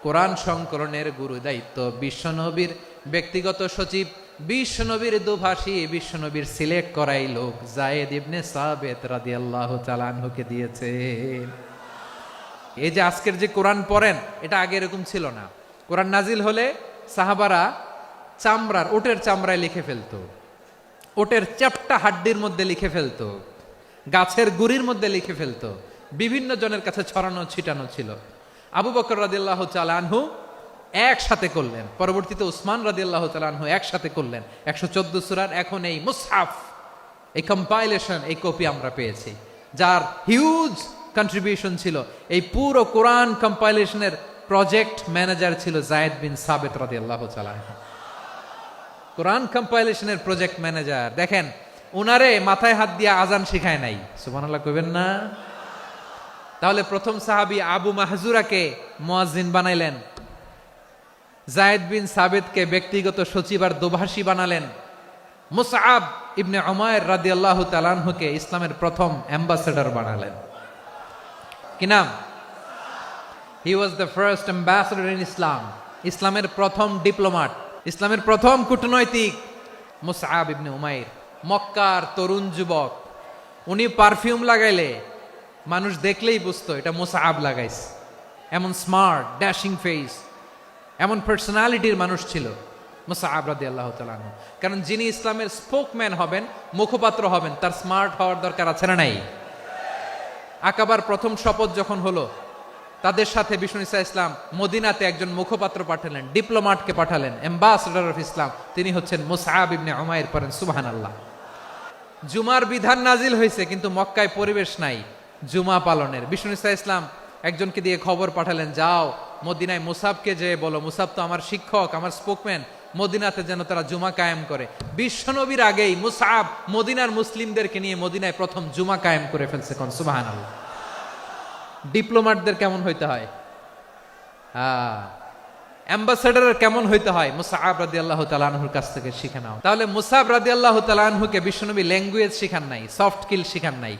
কোরআন সংকলনের গুরু দায়িত্ব বিশ্বনবীর ব্যক্তিগত সচিব, বিশ্বনবীর দোভাষী, বিশ্বনবীর সিলেক্ট করাই লোক যায়েদ ইবনে সাবেত রাদিয়াল্লাহু তাআলা আনহুকে দিয়েছে। এই যে আজকের যে কোরআন পড়েন, এটা আগে এরকম ছিল না। কোরআন নাজিল হলে সাহাবারা চামড়ার, ওটের চামড়ায় লিখে ফেলতো, ওটের চ্যাপ্টা হাড্ডির মধ্যে লিখে ফেলতো, গাছের গুড়ির মধ্যে লিখে ফেলতো, বিভিন্ন জনের কাছে ছড়ানো ছিটানো ছিল। আবু বকর রাদিয়াল্লাহু তাআলা আনহু একসাথে করলেন, পরবর্তীতে উসমান রাদিয়াল্লাহু তাআলা আনহু একসাথে করলেন। 114 সূরার এখন এই মুসহাফ, এই কম্পাইলেশন, এই কপি আমরা পেয়েছি, যার হিউজ কন্ট্রিবিউশন ছিল। এই পুরো কোরআন কম্পাইলেশনের প্রজেক্ট ম্যানেজার ছিল যায়েদ বিন সাবেত রাদিয়াল্লাহু তাআলা। কোরআন কম্পাইলেশনের প্রজেক্ট ম্যানেজার। দেখেন, উনারে মাথায় হাত দিয়ে আজান শিখায় নাই। সুবহানাল্লাহ কইবেন না? তাহলে প্রথম সাহাবী আবু মাহজুরাকে মুয়াজ্জিন বানাইলেন, যায়েদ বিন সাবেতকে ব্যক্তিগত সচিব আর দোভাষী বানালেন, মুসআব ইবনে উমাইর রাদিয়াল্লাহু তাআলা আনহুকে ইসলামের প্রথম অ্যাম্বাসেডর বানালেন। কি নাম? He was the first ambassador in Islam. ইসলামের প্রথম ডিপ্লোম্যাট, ইসলামের প্রথম কূটনৈতিক মুসআব ইবনে উমাইর, মক্কার তরুণ যুবক। উনি পারফিউম লাগাইলে মানুষ দেখলেই বুঝতো এটা মুসআব লাগাইছে। এমন স্মার্ট, ড্যাশিং ফেস, এমন পার্সোনালিটির মানুষ ছিল মুসআব রাদিয়াল্লাহু তাআলা আনহু। কারণ যিনি ইসলামের স্পোকম্যান হবেন, মুখপাত্র হবেন, তার স্মার্ট হওয়ার দরকার আছে না নাই? আকাবার প্রথম শপথ যখন হলো, তাদের সাথে বিষ্ণু ঈসা ইসলাম মদিনাতে একজন মুখপাত্র পাঠালেন, ডিপ্লোম্যাটকে পাঠালেন, অ্যাম্বাসেডর অফ ইসলাম। তিনি হচ্ছেন মুসআব ইবনে উমাইর। পড়েন সুবহানাল্লাহ। জুমার বিধান নাজিল হয়েছে, কিন্তু মক্কায় পরিবেশ নাই জুমা পালনের। বিষ্ণু ঈসা ইসলাম একজনকে দিয়ে খবর পাঠালেন, যাও মদিনায় মুসাবকে যে বলো, মুসাব তো আমার শিক্ষক, আমার স্পোকম্যান, মদিনাতে যেন তারা জুমা কায়েম করে। বিশ্বনবীর আগেই মুসআব মদিনার মুসলিমদেরকে নিয়ে মদিনায় প্রথম জুমা কায়েম করে ফেলছে। কোন সুবহানাল্লাহ। ডিপ্লোম্যাটদের কেমন হইতে হয়, অ্যাম্বাসেডারের কেমন হইতে হয়, মুসআব রাদিয়াল্লাহু তাআলা আনহুর কাছ থেকে শিখে নাও। তাহলে মুসআব রাদিয়াল্লাহু তাআলা আনহুকে বিশ্বনবী ল্যাঙ্গুয়েজ শিখান নাই, সফট স্কিল শিখান নাই।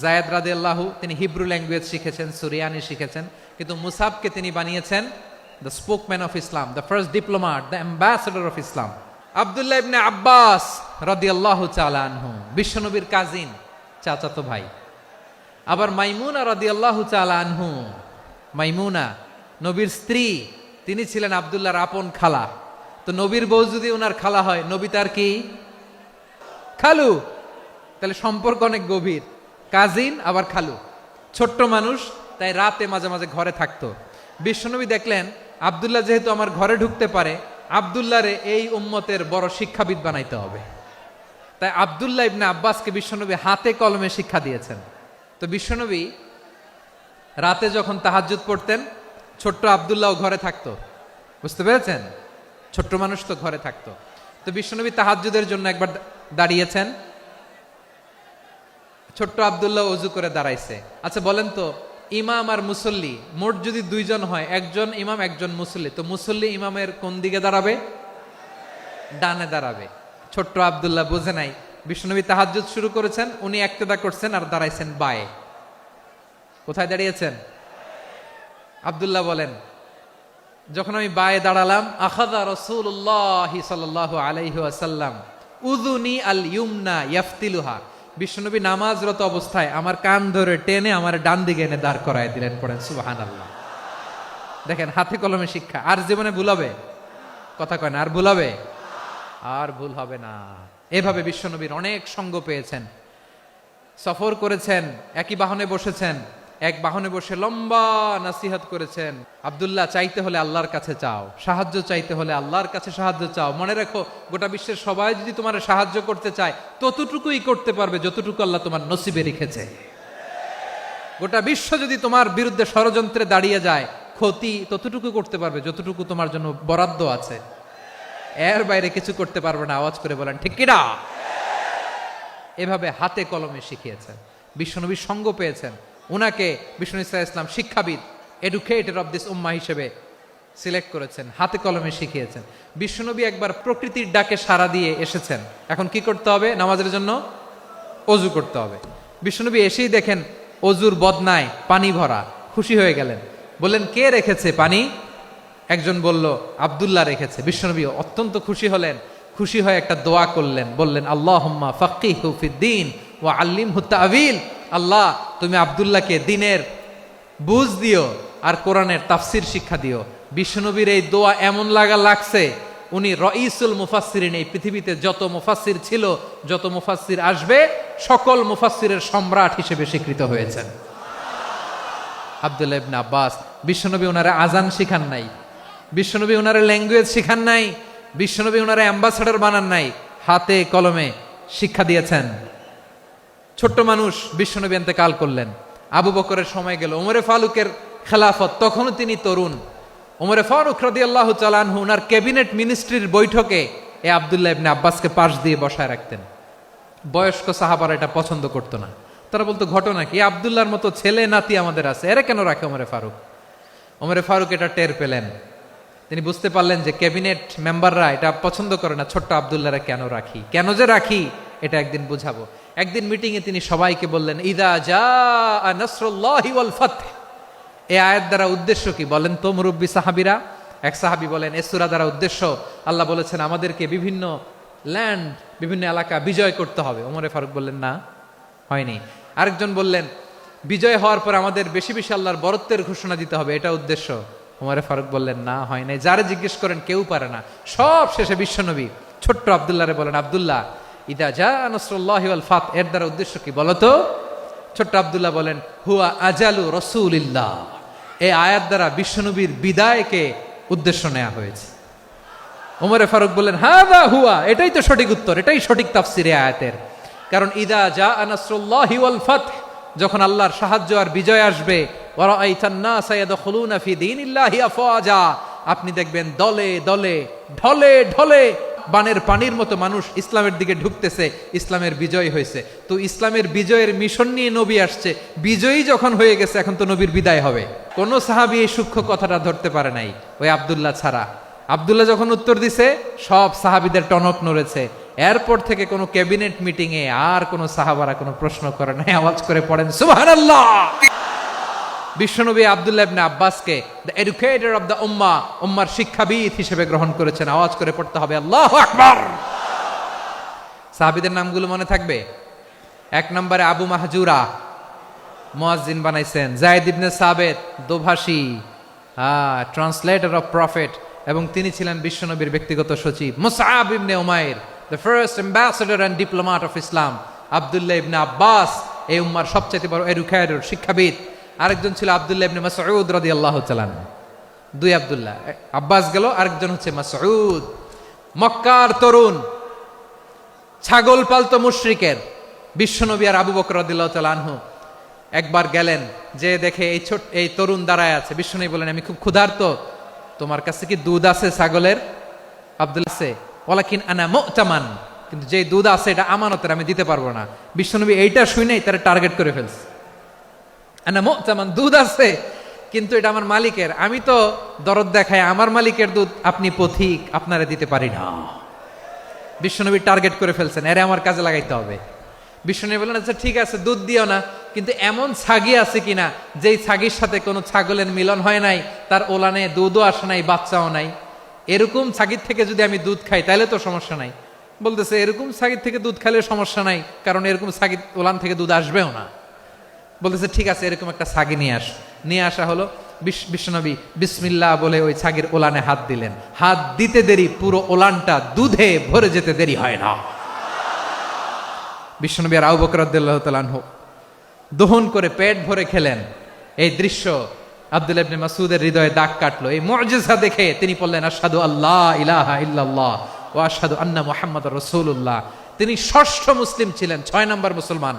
যায়েদ রাদিয়াল্লাহু তিনি হিব্রু ল্যাঙ্গুয়েজ শিখেছেন, সুরিয়ানি শিখেছেন, কিন্তু মুসআবকে তিনি বানিয়েছেন the spokesman of Islam, the first diplomat, the ambassador of Islam. আব্দুল্লাহ ইবনে আব্বাস রাদিয়াল্লাহু তাআলা আনহু বিশ্বনবীর কাজিন, চাচাতো ভাই। আবার মাইমুনা রাদিয়াল্লাহু তাআলা আনহু, মাইমুনা নবীর স্ত্রী, তিনি ছিলেন আব্দুল্লাহর আপন খালা। তো নবীর বউ যদি ওনার খালা হয়, নবী তার কি খালু। তাহলে সম্পর্ক অনেক গভীর, কাজিন আবার খালু। ছোট্ট মানুষ, তাই রাতে মাঝে মাঝে ঘরে থাকতো। বিশ্বনবী দেখলেন আব্দুল্লাহ যেহেতু আমার ঘরে ঢুকতে পারে, আব্দুল্লাহরে এই উম্মতের বড় শিক্ষাবিদ বানাইতে হবে। তাই আব্দুল্লাহ ইবনে আব্বাসকে বিশ্বনবী হাতে কলমে শিক্ষা দিয়েছেন। তো বিশ্বনবী রাতে যখন তাহাজ্জুদ পড়তেন, ছোট্ট আব্দুল্লাহ ঘরে থাকতো। বুঝতে পেরেছেন? ছোট্ট মানুষ তো ঘরে থাকতো। তো বিশ্বনবী তাহাজ্জুদের জন্য একবার দাঁড়িয়েছেন, ছোট্ট আব্দুল্লাহ ওযু করে দাঁড়াইছে। আচ্ছা বলেন তো, ইমাম আর মুসল্লি মোট যদি দুইজন হয়, একজন ইমাম একজন মুসল্লি, তো মুসল্লি ইমামের কোন দিকে দাঁড়াবে? ডানে দাঁড়াবে। ছোট্ট আব্দুল্লাহ বুঝে নাই, বিশ্বনবী তাহাজ্জুদ শুরু করেছেন, উনি একতেদা করছেন আর দাঁড়াইছেন বায়ে। কোথায় দাঁড়িয়েছেন? আব্দুল্লাহ বলেন, যখন আমি বায়ে দাঁড়ালাম, আখাযা রাসূলুল্লাহ সাল্লাল্লাহু আলাইহি ওয়াসাল্লাম উযুনি আল ইউমনা ইয়াফতিলুহা, বিশ্বনবী নামাজরত অবস্থায় আমার কান ধরে টেনে আমার ডান দিকে এনে দাঁড় করায় দিলেন। পড়েন সুবহানাল্লাহ। দেখেন, হাতে কলমে শিক্ষা। আর জীবনে ভুল হবে? কথা কয় না, আর ভুল হবে? আর ভুল হবে না। এভাবে বিশ্বনবীর অনেক সঙ্গ পেয়েছেন, সফর করেছেন, একই বাহনে বসেছেন, এক বাহনে বসে লম্বা নাসিহত করেছেন। আব্দুল্লাহ, চাইতে হলে আল্লাহর কাছে চাও, সাহায্য চাইতে হলে আল্লাহর কাছে সাহায্য চাও। মনে রাখো, গোটা বিশ্বের সবাই যদি তোমার সাহায্য করতে চায়, ততটুকুই করতে পারবে যতটুকু আল্লাহ তোমার নসিবে রেখেছে। গোটা বিশ্ব যদি তোমার বিরুদ্ধে ষড়যন্ত্রে দাঁড়িয়ে যায়, ক্ষতি ততটুকু করতে পারবে যতটুকু তোমার জন্য বরাদ্দ আছে। এর বাইরে কিছু করতে পারবে না। আওয়াজ করে বলেন ঠিক কিনা? এভাবে হাতে কলমে শিখিয়েছেন, বিশ্বনবীর সঙ্গ পেয়েছেন। উনাকে বিষ্ণু ইসলাম শিক্ষাবিদ, এডুকেটর অফ দিস উম্মাহ হিসেবে সিলেক্ট করেছেন, হাতে কলমে শিখিয়েছেন। বিশ্বনবী একবার প্রকৃতির ডাকে সাড়া দিয়ে এসেছেন। এখন কি করতে হবে? নামাজের জন্য অজু করতে হবে। বিশ্বনবী এসেই দেখেন অজুর বদনায় পানি ভরা, খুশি হয়ে গেলেন। বললেন, কে রেখেছে পানি? একজন বলল, আব্দুল্লাহ রেখেছে। বিশ্বনবী অত্যন্ত খুশি হলেন। খুশি হয়ে একটা দোয়া করলেন, বললেন, আল্লাহুম্মা ফাক্কিহু ফিদ্দীন ওয়া আল্লিমহু তা'ওয়ীল। আল্লাহ, তুমি আব্দুল্লাহকে দ্বীনের বুঝ দিও আর কোরআনের তাফসীর শিক্ষা দিও। বিশ্বনবীর এই দোয়া এমন লাগছে, উনি রাইসুল মুফাসসিরিন, এই পৃথিবীতে যত মুফাসসির ছিল, যত মুফাসসির আসবে, সকল মুফাসসিরের সম্রাট হিসেবে স্বীকৃত হয়েছেন। আব্দুল্লাহ ইবনে আব্বাস, বিশ্বনবী ওনারে আজান শিখান নাই, বিশ্বনবী ওনারে ল্যাঙ্গুয়েজ শিখান নাই, বিশ্বনবী ওনারে অ্যাম্বাসাডর বানান নাই, হাতে কলমে শিক্ষা দিয়েছেন। ছোট্ট মানুষ, বিশ্বনবী ইন্তেকাল করলেন। আবু বকরের সময় গেল, ওমরে ফারুকের খেলাফত, তখনও তিনি তরুণ। ওমরে ফারুক রাদিয়াল্লাহু তাআলা আনহু ওনার ক্যাবিনেট মিনিস্ট্রির বৈঠকে এ আব্দুল্লাহ ইবনে আব্বাসকে পাশ দিয়ে বসায় রাখতেন। বয়স্ক সাহাবারা এটা পছন্দ করতো না। তারা বলতো, ঘটনা কি? আব্দুল্লাহর মতো ছেলে নাতি আমাদের আছে, এরা কেন রাখে ওমরে ফারুক? ওমরে ফারুক এটা টের পেলেন। তিনি বুঝতে পারলেন যে ক্যাবিনেট মেম্বাররা এটা পছন্দ করে না, ছোট্ট আব্দুল্লাহরা কেন রাখি, কেন যে রাখি, এটা একদিন বুঝাবো। একদিন মিটিংয়ে তিনি সবাইকে বললেন, ইদা জাআ নাসরুল্লাহি ওয়াল ফাতহ। এই আয়াত দ্বারা উদ্দেশ্য কি বলেন তো মুরব্বী সাহাবীরা? এক সাহাবী বলেন, এই সূরা দ্বারা উদ্দেশ্য, আল্লাহ বলেছেন আমাদেরকে বিভিন্ন ল্যান্ড, বিভিন্ন এলাকা বিজয় করতে হবে। ওমরে ফারুক বললেন, না, হয়নি। আরেকজন বললেন, বিজয় হওয়ার পর আমাদের বেশি বেশি আল্লাহর বরত্বের ঘোষণা দিতে হবে, এটা উদ্দেশ্য। ওমরে ফারুক বললেন, না, হয় নাই। যারে জিজ্ঞেস করেন কেউ পারে না। সব শেষে বিশ্বনবী ছোট্ট আব্দুল্লাহরে বলেন, আব্দুল্লাহ, ইদা জাআ নাসরুল্লাহি ওয়াল ফাতহ, এর দ্বারা উদ্দেশ্য কি বলো তো? ছোট্ট আব্দুল্লাহ বলেন, হুয়া আজালু রাসূলিল্লাহ। এই আয়াত দ্বারা বিশ্বনবীর বিদায়কে উদ্দেশ্য নেওয়া হয়েছে। ওমরে ফারুক বললেন, হাযা হুয়া, এটাই তো সঠিক উত্তর, এটাই সঠিক তাফসীর এই আয়াতের। কারণ ইদা জাআ নাসরুল্লাহি ওয়াল ফাতহ, যখন আল্লাহর সাহায্য আর বিজয় আসবে, ওয়া রাআইতান নাসা ইয়াদখুলুনা ফি দীনিল্লাহি আফওয়াজা, আপনি দেখবেন দলে দলে, ঢলে ঢলে, বানের পানির মতো মানুষ ইসলামের দিকে ঢুকতেছে। ইসলামের বিজয় হয়েছে। তো ইসলামের বিজয়ের মিশন নিয়ে নবী আসছে, বিজয়ী যখন হয়ে গেছে, এখন তো নবীর বিদায় হবে। কোন সাহাবী এই সূক্ষ্ম কথাটা ধরতে পারে নাই, ওই আব্দুল্লাহ ছাড়া। আব্দুল্লাহ যখন উত্তর দিছে, সব সাহাবীদের টনক নড়েছে। এরপর থেকে কোনো ক্যাবিনেট মিটিং এ আর কোনো সাহাবারা কোনো প্রশ্ন করে নাই। আওয়াজ করে পড়েন সুবহানাল্লাহ। বিশ্বনবী আব্দুল্লাহ ইবনে আব্বাসকে দ্য এডুকেটর অফ দ্য উম্মাহ, উম্মার শিক্ষাবিদ হিসেবে গ্রহণ করেছেন। আওয়াজ করে পড়তে হবে আল্লাহু আকবার। সাহাবীদের নামগুলো মনে থাকবে? এক নম্বরে আবু মাহজুরা, মুয়াজ্জিন বানাইছেন। যায়েদ ইবনে সাবিত, দোভাষী, ট্রান্সলেটর অফ প্রফেট, এবং তিনি ছিলেন বিশ্বনবীর ব্যক্তিগত সচিব। মুসআব ইবনে উমাইর, the first ambassador and diplomat of Islam. আব্দুল্লাহ ইবনে আব্বাস, এই উম্মার সবচেয়ে বড় এডুকেটর, শিক্ষাবিদ। আরেকজন ছিল আব্দুল্লাহ ইবনে মাসউদ রাদিয়াল্লাহু তাআলা আনহু। দুই আব্দুল্লাহ, আব্বাস গেল, আরেকজন হচ্ছে মাসউদ। মক্কার তরুণ, ছাগল পালতো মুশরিকের। বিশ্বনবী আর আবু বকর রাদিয়াল্লাহু তাআলা আনহু একবার গেলেন, যে দেখে এই তরুণ দাঁড়ায় আছে। বিশ্বনবী বলেন, আমি খুব ক্ষুধার্ত, তোমার কাছে কি দুধ আছে ছাগলের? আব্দুল্লাহ আছে, ওয়ালাকিন আনা মু'তামান, কিন্তু যে দুধ আছে এটা আমানতের, আমি দিতে পারবো না। বিশ্বনবী এইটা শুনেই তারা টার্গেট করে ফেলছে। আনা মু'তামান, দুধ আছে কিন্তু এটা আমার মালিকের, আমি তো দরদ দেখাই, আমার মালিকের দুধ আপনি পথিক, আপনারে দিতে পারি না। বিশ্বনবী টার্গেট করে ফেলছেন, এরে আমার কাজে লাগাইতে হবে। বিশ্বনবী বললেন, আচ্ছা ঠিক আছে, দুধ দিও না, কিন্তু এমন ছাগি আছে কিনা যেই ছাগির সাথে কোনো ছাগলের মিলন হয় নাই, তার ওলানে দুধও আসে নাই, বাচ্চাও নাই, এরকম ছাগির থেকে যদি আমি দুধ খাই তাহলে তো সমস্যা নাই। বলতেছে এরকম ছাগির থেকে দুধ খাইলে সমস্যা নাই, কারণ এরকম ছাগির ওলান থেকে দুধ আসবেও না। বলতেছে ঠিক আছে, এরকম একটা ছাগি নিয়ে আসা হলো। বিশ্বনবী বিসমিল্লাহ বলে ওই ছাগির ওলানে হাত দিলেন। হাত দিতে দেরি, পুরো ওলানটা দুধে ভরে যেতে দেরি হয় না। বিশ্বনবী আর আবু বকর রাদিয়াল্লাহু তাআলা আনহু দহন করে পেট ভরে খেলেন। এই দৃশ্য আব্দুল্লাহ ইবনে মাসউদের হৃদয়ে দাগ কাটলো। এই মুআজিজা দেখে তিনি বললেন, আশহাদু আল্লা ইলাহা ইল্লাল্লাহ ওয়া আশহাদু আন্না মুহাম্মাদুর রাসূলুল্লাহ। তিনি ষষ্ঠ মুসলিম ছিলেন, 6 নম্বর মুসলমান।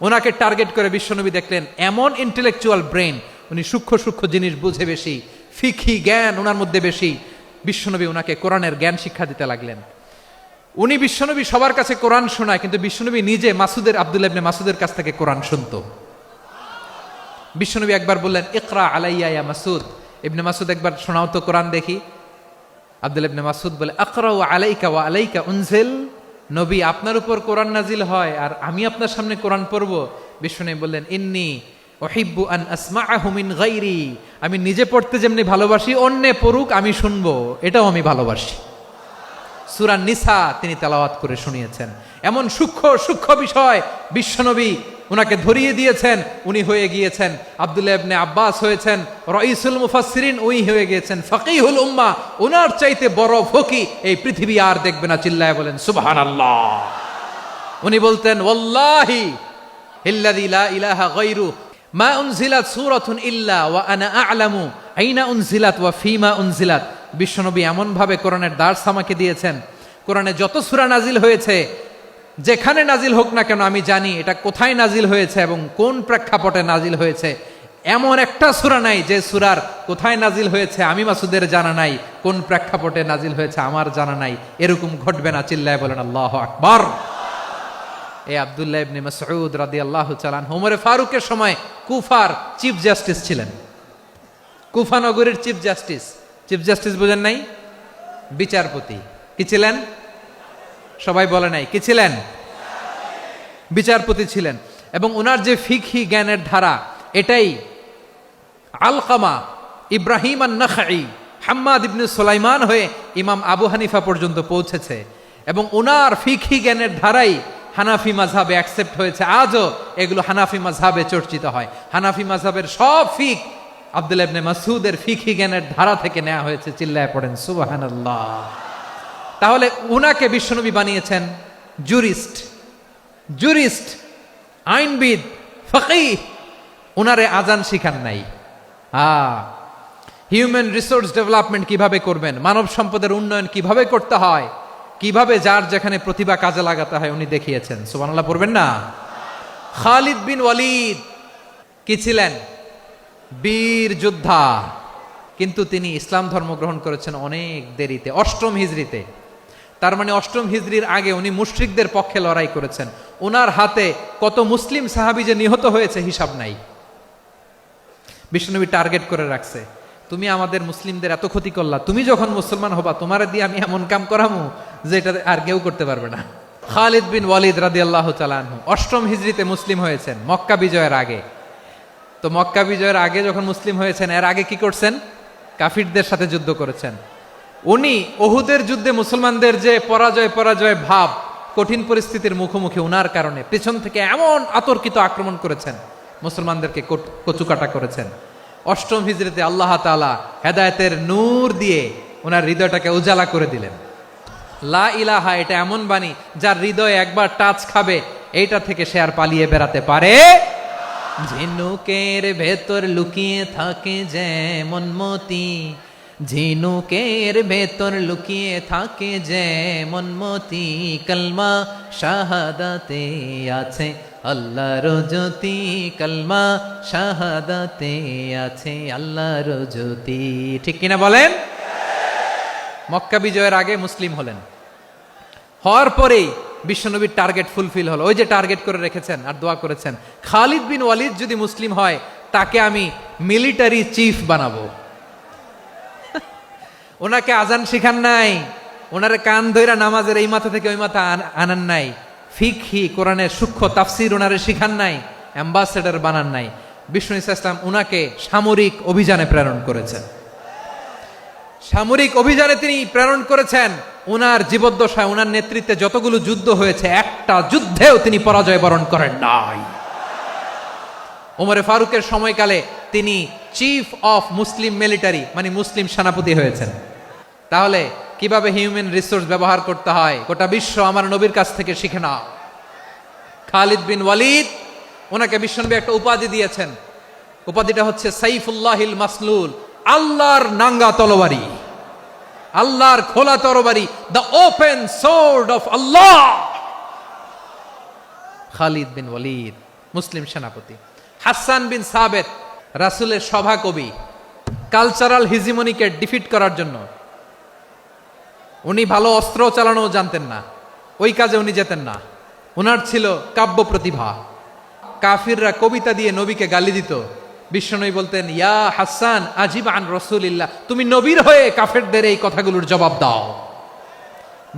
ওনাকে টার্গেট করে বিশ্বনবী দেখলেন এমন ইন্টেলেকচুয়াল ব্রেন, উনি সূক্ষ্ম সূক্ষ্ম জিনিস বুঝে বেশি, ফিকহি জ্ঞান ওনার মধ্যে বেশি। বিশ্বনবী ওনাকে কোরআনের জ্ঞান শিক্ষা দিতে লাগলেন। উনি বিশ্বনবী সবার কাছে কোরআন শোনায়, কিন্তু বিশ্বনবী নিজে আব্দুল্লাহ ইবনে মাসউদের কাছ থেকে কোরআন শুনতো। বিশ্বনবী একবার বললেন, ইকরা আলাইয়া ইয়া মাসউদ। ইবনে মাসউদ একবার শোনাও তো কোরআন দেখি। আব্দুল্লাহ ইবনে মাসউদ বলে, আকরাউ আলাইকা ওয়া আলাইকা উনজিল। নবী, আপনার উপর কোরআন নাজিল হয় আর আমি আপনার সামনে কোরআন পড়ব। বিশ্বনবী বললেন, ইন্নী উহিব্বু আন আসমাআহু মিন গায়রি। আমি নিজে পড়তে যেমনি ভালোবাসি, অন্যে পড়ুক আমি শুনবো, এটাও আমি ভালোবাসি। সূরা নিসা তিনি তেলাওয়াত করে শুনিয়েছেন। এমন সূক্ষ্ম সূক্ষ্ম বিষয় বিশ্বনবী উনাকে ধরিয়ে দিয়েছেন। উনি হয়ে গিয়েছেন, আব্দুল্লাহ ইবনে আব্বাস হয়েছেন রাইসুল মুফাসসিরিন, উনি হয়ে গিয়েছেন ফাকিহুল উম্মাহ। ওনার চাইতে বড় ফকি এই পৃথিবী আর দেখবে না। চিল্লায় বলেন সুবহানাল্লাহ। উনি বলতেন, ওয়াল্লাহি ইল্লাযী লা ইলাহা গায়রু মা উনজিলাত সূরাতুন ইল্লা ওয়া আনা আ'লামু আইনা উনজিলাত ওয়া ফিমা উনজিলাত। বিশ্বনবী এমন ভাবে কোরআনের দার্স আমাকে দিয়েছেন, কোরআনে যত সূরা নাজিল হয়েছে, যেখানে নাজিল হোক না কেন আমি জানি এটা কোথায় নাজিল হয়েছে এবং কোন প্রেক্ষাপটে নাজিল হয়েছে। এমন একটা সূরা নাই যে সূরার কোথায় নাজিল হয়েছে আমি মাসুদের জানা নাই, কোন প্রেক্ষাপটে নাজিল হয়েছে আমার জানা নাই। এরকম ঘটবে না। চিল্লায় বলেন আল্লাহু আকবার। এই আব্দুল্লাহ ইবনে মাসউদ রাদিয়াল্লাহু তাআলা আনহু ওমর ফারুকের সময় কুফার চিফ জাস্টিস ছিলেন। কুফা নগরীর চিফ জাস্টিস। চিফ জাস্টিস বুঝেন নাই? বিচারপতি। কি ছিলেন? সবাই বলে নাই, কি ছিলেন? বিচারপতি ছিলেন। এবং ওনার যে ফিকহি জ্ঞানের ধারা, এটাই আলকামা, ইব্রাহিম আন-নাখাই, হাম্মাদ ইবনে সুলাইমান হয়ে ইমাম আবু হানিফা পর্যন্ত পৌঁছেছে। এবং ওনার ফিকহি জ্ঞানের ধারাই হানাফি মাযহাবে অ্যাকসেপ্ট হয়েছে। আজও এগুলো হানাফি মাযহাবে চর্চিত হয়। হানাফি মাযহাবের সব ফিক আব্দুল্লাহ ইবনে মাসউদের ফিকহি জ্ঞানের ধারা থেকে নেওয়া হয়েছে। চিল্লায় পড়েন সুবহানাল্লাহ। তাহলে উনাকে বিশ্বনবী বানিয়েছেন জুরিস্ট, আইনবিদ, ফকিহ। উনারে আজান শিখান নাই। হিউম্যান রিসোর্স ডেভেলপমেন্ট কিভাবে করবেন, মানব সম্পদের উন্নয়ন কিভাবে করতে হয়, কিভাবে যার যেখানে প্রতিভা কাজে লাগাতে হয় উনি দেখিয়েছেন। সুবহানাল্লাহ পড়বেন না? খালিদ বিন ওয়ালিদ কি ছিলেন? বীর যোদ্ধা। কিন্তু তিনি ইসলাম ধর্ম গ্রহণ করেছেন অনেক দেরিতে, 8ম হিজরিতে। তার মানে 8ম হিজরির আগে উনি মুশরিকদের পক্ষে লড়াই করেছেন। ওনার হাতে কত মুসলিম সাহাবী যে নিহত হয়েছে হিসাব নাই। বিশ্বনবী টার্গেট করে রাখছে, তুমি আমাদের মুসলিমদের এত ক্ষতি করলা, তুমি যখন মুসলমান হবা তোমারে দিয়ে আমি এমন কাম করামু যে এটা আর কেউ করতে পারবে না। খালিদ বিন ওয়ালিদ রাদিয়াল্লাহু তাআলা আনহু 8ম হিজরিতে মুসলিম হয়েছেন, মক্কা বিজয়ের আগে। তো মক্কা বিজয়ের আগে যখন মুসলিম হয়েছেন, এর আগে কি করছেন? কাফিরদের সাথে যুদ্ধ করেছেন। উনি উহুদের যুদ্ধে মুসলমানদের যে পরাজয় ভাব, কঠিন পরিস্থিতির মুখোমুখি উনার কারণে পেছন থেকে এমন আতর্কিত আক্রমণ করেছেন, মুসলমানদেরকে কচুকাটা করেছেন। 8ম হিজরিতে আল্লাহ তাআলা হেদায়েতের নূর দিয়ে ওনার হৃদয়টাকে উজালা করে দিলেন। লা ইলাহা এটা এমন বাণী যার হৃদয়ে একবার টাচ খাবে, এইটা থেকে সে আর পালিয়ে বেড়াতে পারে। ঝিনুকের ভেতর লুকিয়ে থাকে যেমন মতি, ঝিনুকের ভেতর লুকিয়ে থাকে যেমন মতি, কলমা শাহাদাতে আছে আল্লাহর জ্যোতি, কলমা শাহাদাতে আছে আল্লাহর জ্যোতি। ঠিক কিনা বলেন? মক্কা বিজয়ের আগে মুসলিম হলেন, হওয়ার পরেই বিশ্বনবীর টার্গেট ফুলফিল হলো। ওই যে টার্গেট করে রেখেছেন আর দোয়া করেছেন, খালিদ বিন ওয়ালিদ যদি মুসলিম হয় তাকে আমি মিলিটারি চিফ বানাবো। ওনাকে আজান শিখান নাই, ওনারে কান ধইরা নামাজের এই মাথা থেকে ওই মাথা আনান নাই, ফিকহি কোরআনের সূক্ষ্ম তাফসীর ওনারে শিখান নাই, অ্যাম্বাসেডর বানান নাই। বিষ্ণু ইসলাম উনাকে সামরিক অভিযানে প্রেরণ করেছেন। সামরিক অভিযানে তিনি প্রেরণ করেছেন। উনার জীবদ্দশায় উনার নেতৃত্বে যতগুলো যুদ্ধ হয়েছে, একটা যুদ্ধেও তিনি পরাজয় বরণ করেন নাই। ওমরে ফারুকের সময়কালে তিনি চিফ অফ মুসলিম মিলিটারি, মানে মুসলিম সেনাপতি হয়েছেন। তাহলে কিভাবে হিউম্যান রিসোর্স ব্যবহার করতে হয় গোটা বিশ্ব আমার নবীর কাছ থেকে শিখে নাও। খালিদ বিন ওয়ালিদ, ওনাকে বিশ্বনবী একটা উপাধি দিয়েছেন। উপাধিটা হচ্ছে সাইফুল্লাহিল মাসলুল, আল্লাহর নাঙ্গা তরবারি, আল্লাহর খোলা তরবারি, দ্য ওপেন সোর্ড অফ আল্লাহ। খালিদ বিন ওয়ালিদ মুসলিম সেনাপতি। হাসান বিন সাবেত রাসূলের সভা কবি, কালচারাল হিজিমনিকে ডিফিট করার জন্য। উনি ভালো অস্ত্র চালানো জানতেন না, ওই কাজে উনি যেতেন না। উনার ছিল কাব্য প্রতিভা। কাফিররা কবিতা দিয়ে নবীকে গালি দিত, বিশ্বনবী বলতেন, ইয়া হাসান আজিব আন রাসূলিল্লাহ, তুমি নবীর হয়ে কাফেরদের এই কথাগুলোর জবাব দাও।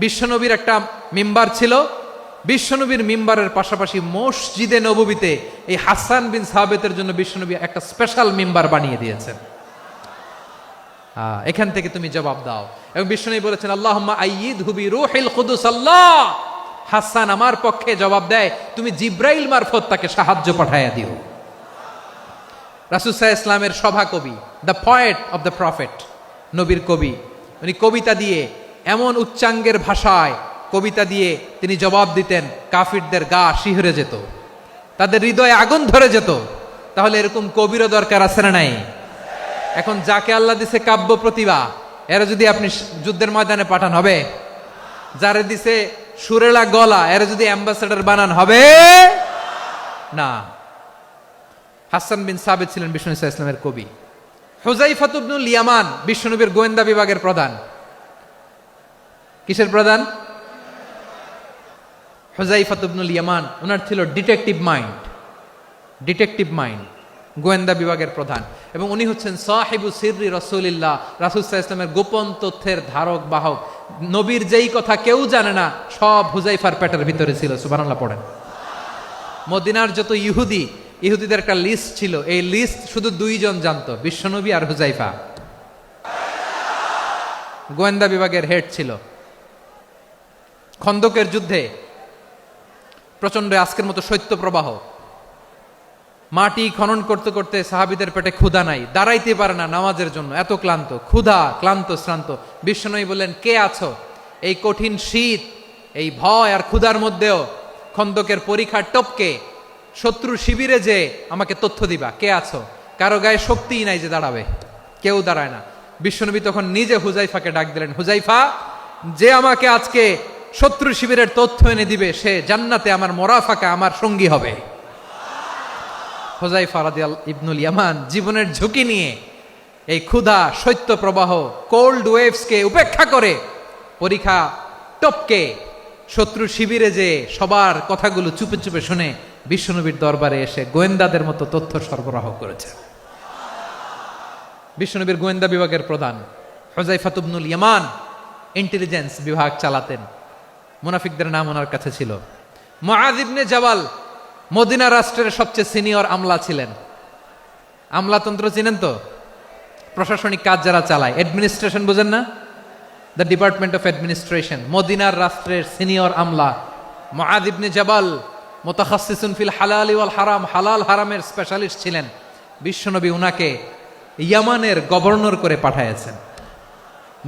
বিশ্বনবীর একটা মিম্বার ছিল, বিশ্বনবীর মিম্বারের পাশাপাশি মসজিদে নববীতে এই হাসান বিন সাবেতের জন্য বিশ্বনবী একটা স্পেশাল মিম্বার বানিয়ে দিয়েছেন। এখান থেকে তুমি জবাব দাও। এবং বিশ্বনবী বলেছেন, আল্লাহুম্মা আইয়িদহু বিরূহিল কুদুস। আল্লাহ, হাসান আমার পক্ষে জবাব দেয়, তুমি জিব্রাইল মারফত তাকে সাহায্য পাঠাইয়া দিও। রাসূল সাল্লাল্লাহু আলাইহি ওয়াসাল্লামের সভা কবি, the poet of the prophet, নবীর কবি। উনি কবিতা দিয়ে, এমন উচ্চাঙ্গের ভাষায় কবিতা দিয়ে তিনি জবাব দিতেন, কাফিরদের গা শিহরে যেত, তাদের হৃদয়ে আগুন ধরে যেত। তাহলে এরকম কবিরও দরকার আছে না নাই? এখন যাকে আল্লাহ দিছে কাব্য প্রতিভা, এরা যদি আপনি যুদ্ধের ময়দানে পাঠান হবে? যারে দিছে সুরেলা গলা, এরা যদি অ্যাম্বাসেডর বানান হবে না। হাসান বিন সাবেত ছিলেন বিষ্ণু ইসলামের কবি। হুযায়ফা ইবনুল ইয়ামান বিশ্বনবীর গোয়েন্দা বিভাগের প্রধান। কিসের প্রধান? হুযায়ফা ইবনুল ইয়ামান। ওনার ছিল ডিটেকটিভ মাইন্ড, ডিটেকটিভ মাইন্ড, গোয়েন্দা বিভাগের প্রধান। এবং উনি হচ্ছেন সাহিবু সিররি রাসূলিল্লাহ, রাসূল সাল্লাল্লাহু আলাইহি ওয়াসাল্লামের গোপন তথ্যের ধারক বাহক। নবীর যেই কথা কেউ জানে না, সব হুযায়ফার পেটের ভিতরে ছিল। সুবহানাল্লাহ পড়েন। মদিনার যত ইহুদিদের একটা লিস্ট ছিল, এই লিস্ট শুধু দুইজন জানতো, বিশ্বনবী আর হুযায়ফা। গোয়েন্দা বিভাগের হেড ছিল। খন্দকের যুদ্ধে প্রচন্ড আজকের মতো শৈত্য প্রবাহ, মাটি খনন করতে করতে সাহাবীদের পেটে ক্ষুধা নাই, দাঁড়াইতে পারে না নামাজের জন্য, এত ক্লান্ত, ক্ষুধা, ক্লান্ত, শ্রান্ত। বিশ্বনবী বললেন, কে আছো? এই কঠিন শীত, এই ভয় আর ক্ষুধার মধ্যেও খন্দকের পরীক্ষার টপকে শত্রু শিবিরে যে আমাকে তথ্য দিবা, কে আছো? কারো গায়ে শক্তিই নাই যে দাঁড়াবে, কেউ দাঁড়ায় না। বিশ্বনবী তখন নিজে হুযায়ফাকে ডাক দিলেন, হুযায়ফা, যে আমাকে আজকে শত্রু শিবিরের তথ্য এনে দিবে, সে জান্নাতে আমার মোরাফাকা, আমার সঙ্গী হবে। হুযায়ফা রাদিয়াল্লাহু ইবনুল ইয়ামান জীবনের ঝুঁকি নিয়ে এই ক্ষুধা, শৈত্য প্রবাহ, কোল্ড ওয়েভসকে উপেক্ষা করে পরীক্ষা টপকে শত্রু শিবিরে যে সবার কথাগুলো চুপে চুপে শুনে বিশ্বনবীর দরবারে এসে গোয়েন্দাদের মতো তথ্য সরবরাহ করেছে। বিশ্বনবীর গোয়েন্দা বিভাগের প্রধান হুযায়ফা ইবনুল ইয়ামান ইন্টেলিজেন্স বিভাগ চালাতেন। মুনাফিকদের নাম ওনার কাছে ছিল। মুআয ইবনে জাবাল মদিনা রাষ্ট্রের সবচেয়ে সিনিয়র আমলা ছিলেন। আমলাতন্ত্র চিনেন তো? প্রশাসনিক কাজ যারা চালায়, অ্যাডমিনিস্ট্রেশন বুঝেন না? The department of administration. মদিনার রাষ্ট্রের সিনিয়র আমলা মুআয ইবনে জাবাল মুতাখাসসিসুন ফিল হালাল ওয়াল হারাম, হালাল হারামের স্পেশালিস্ট ছিলেন। বিশ্বনবী উনাকে ইয়ামানের গভর্নর করে পাঠাইছেন।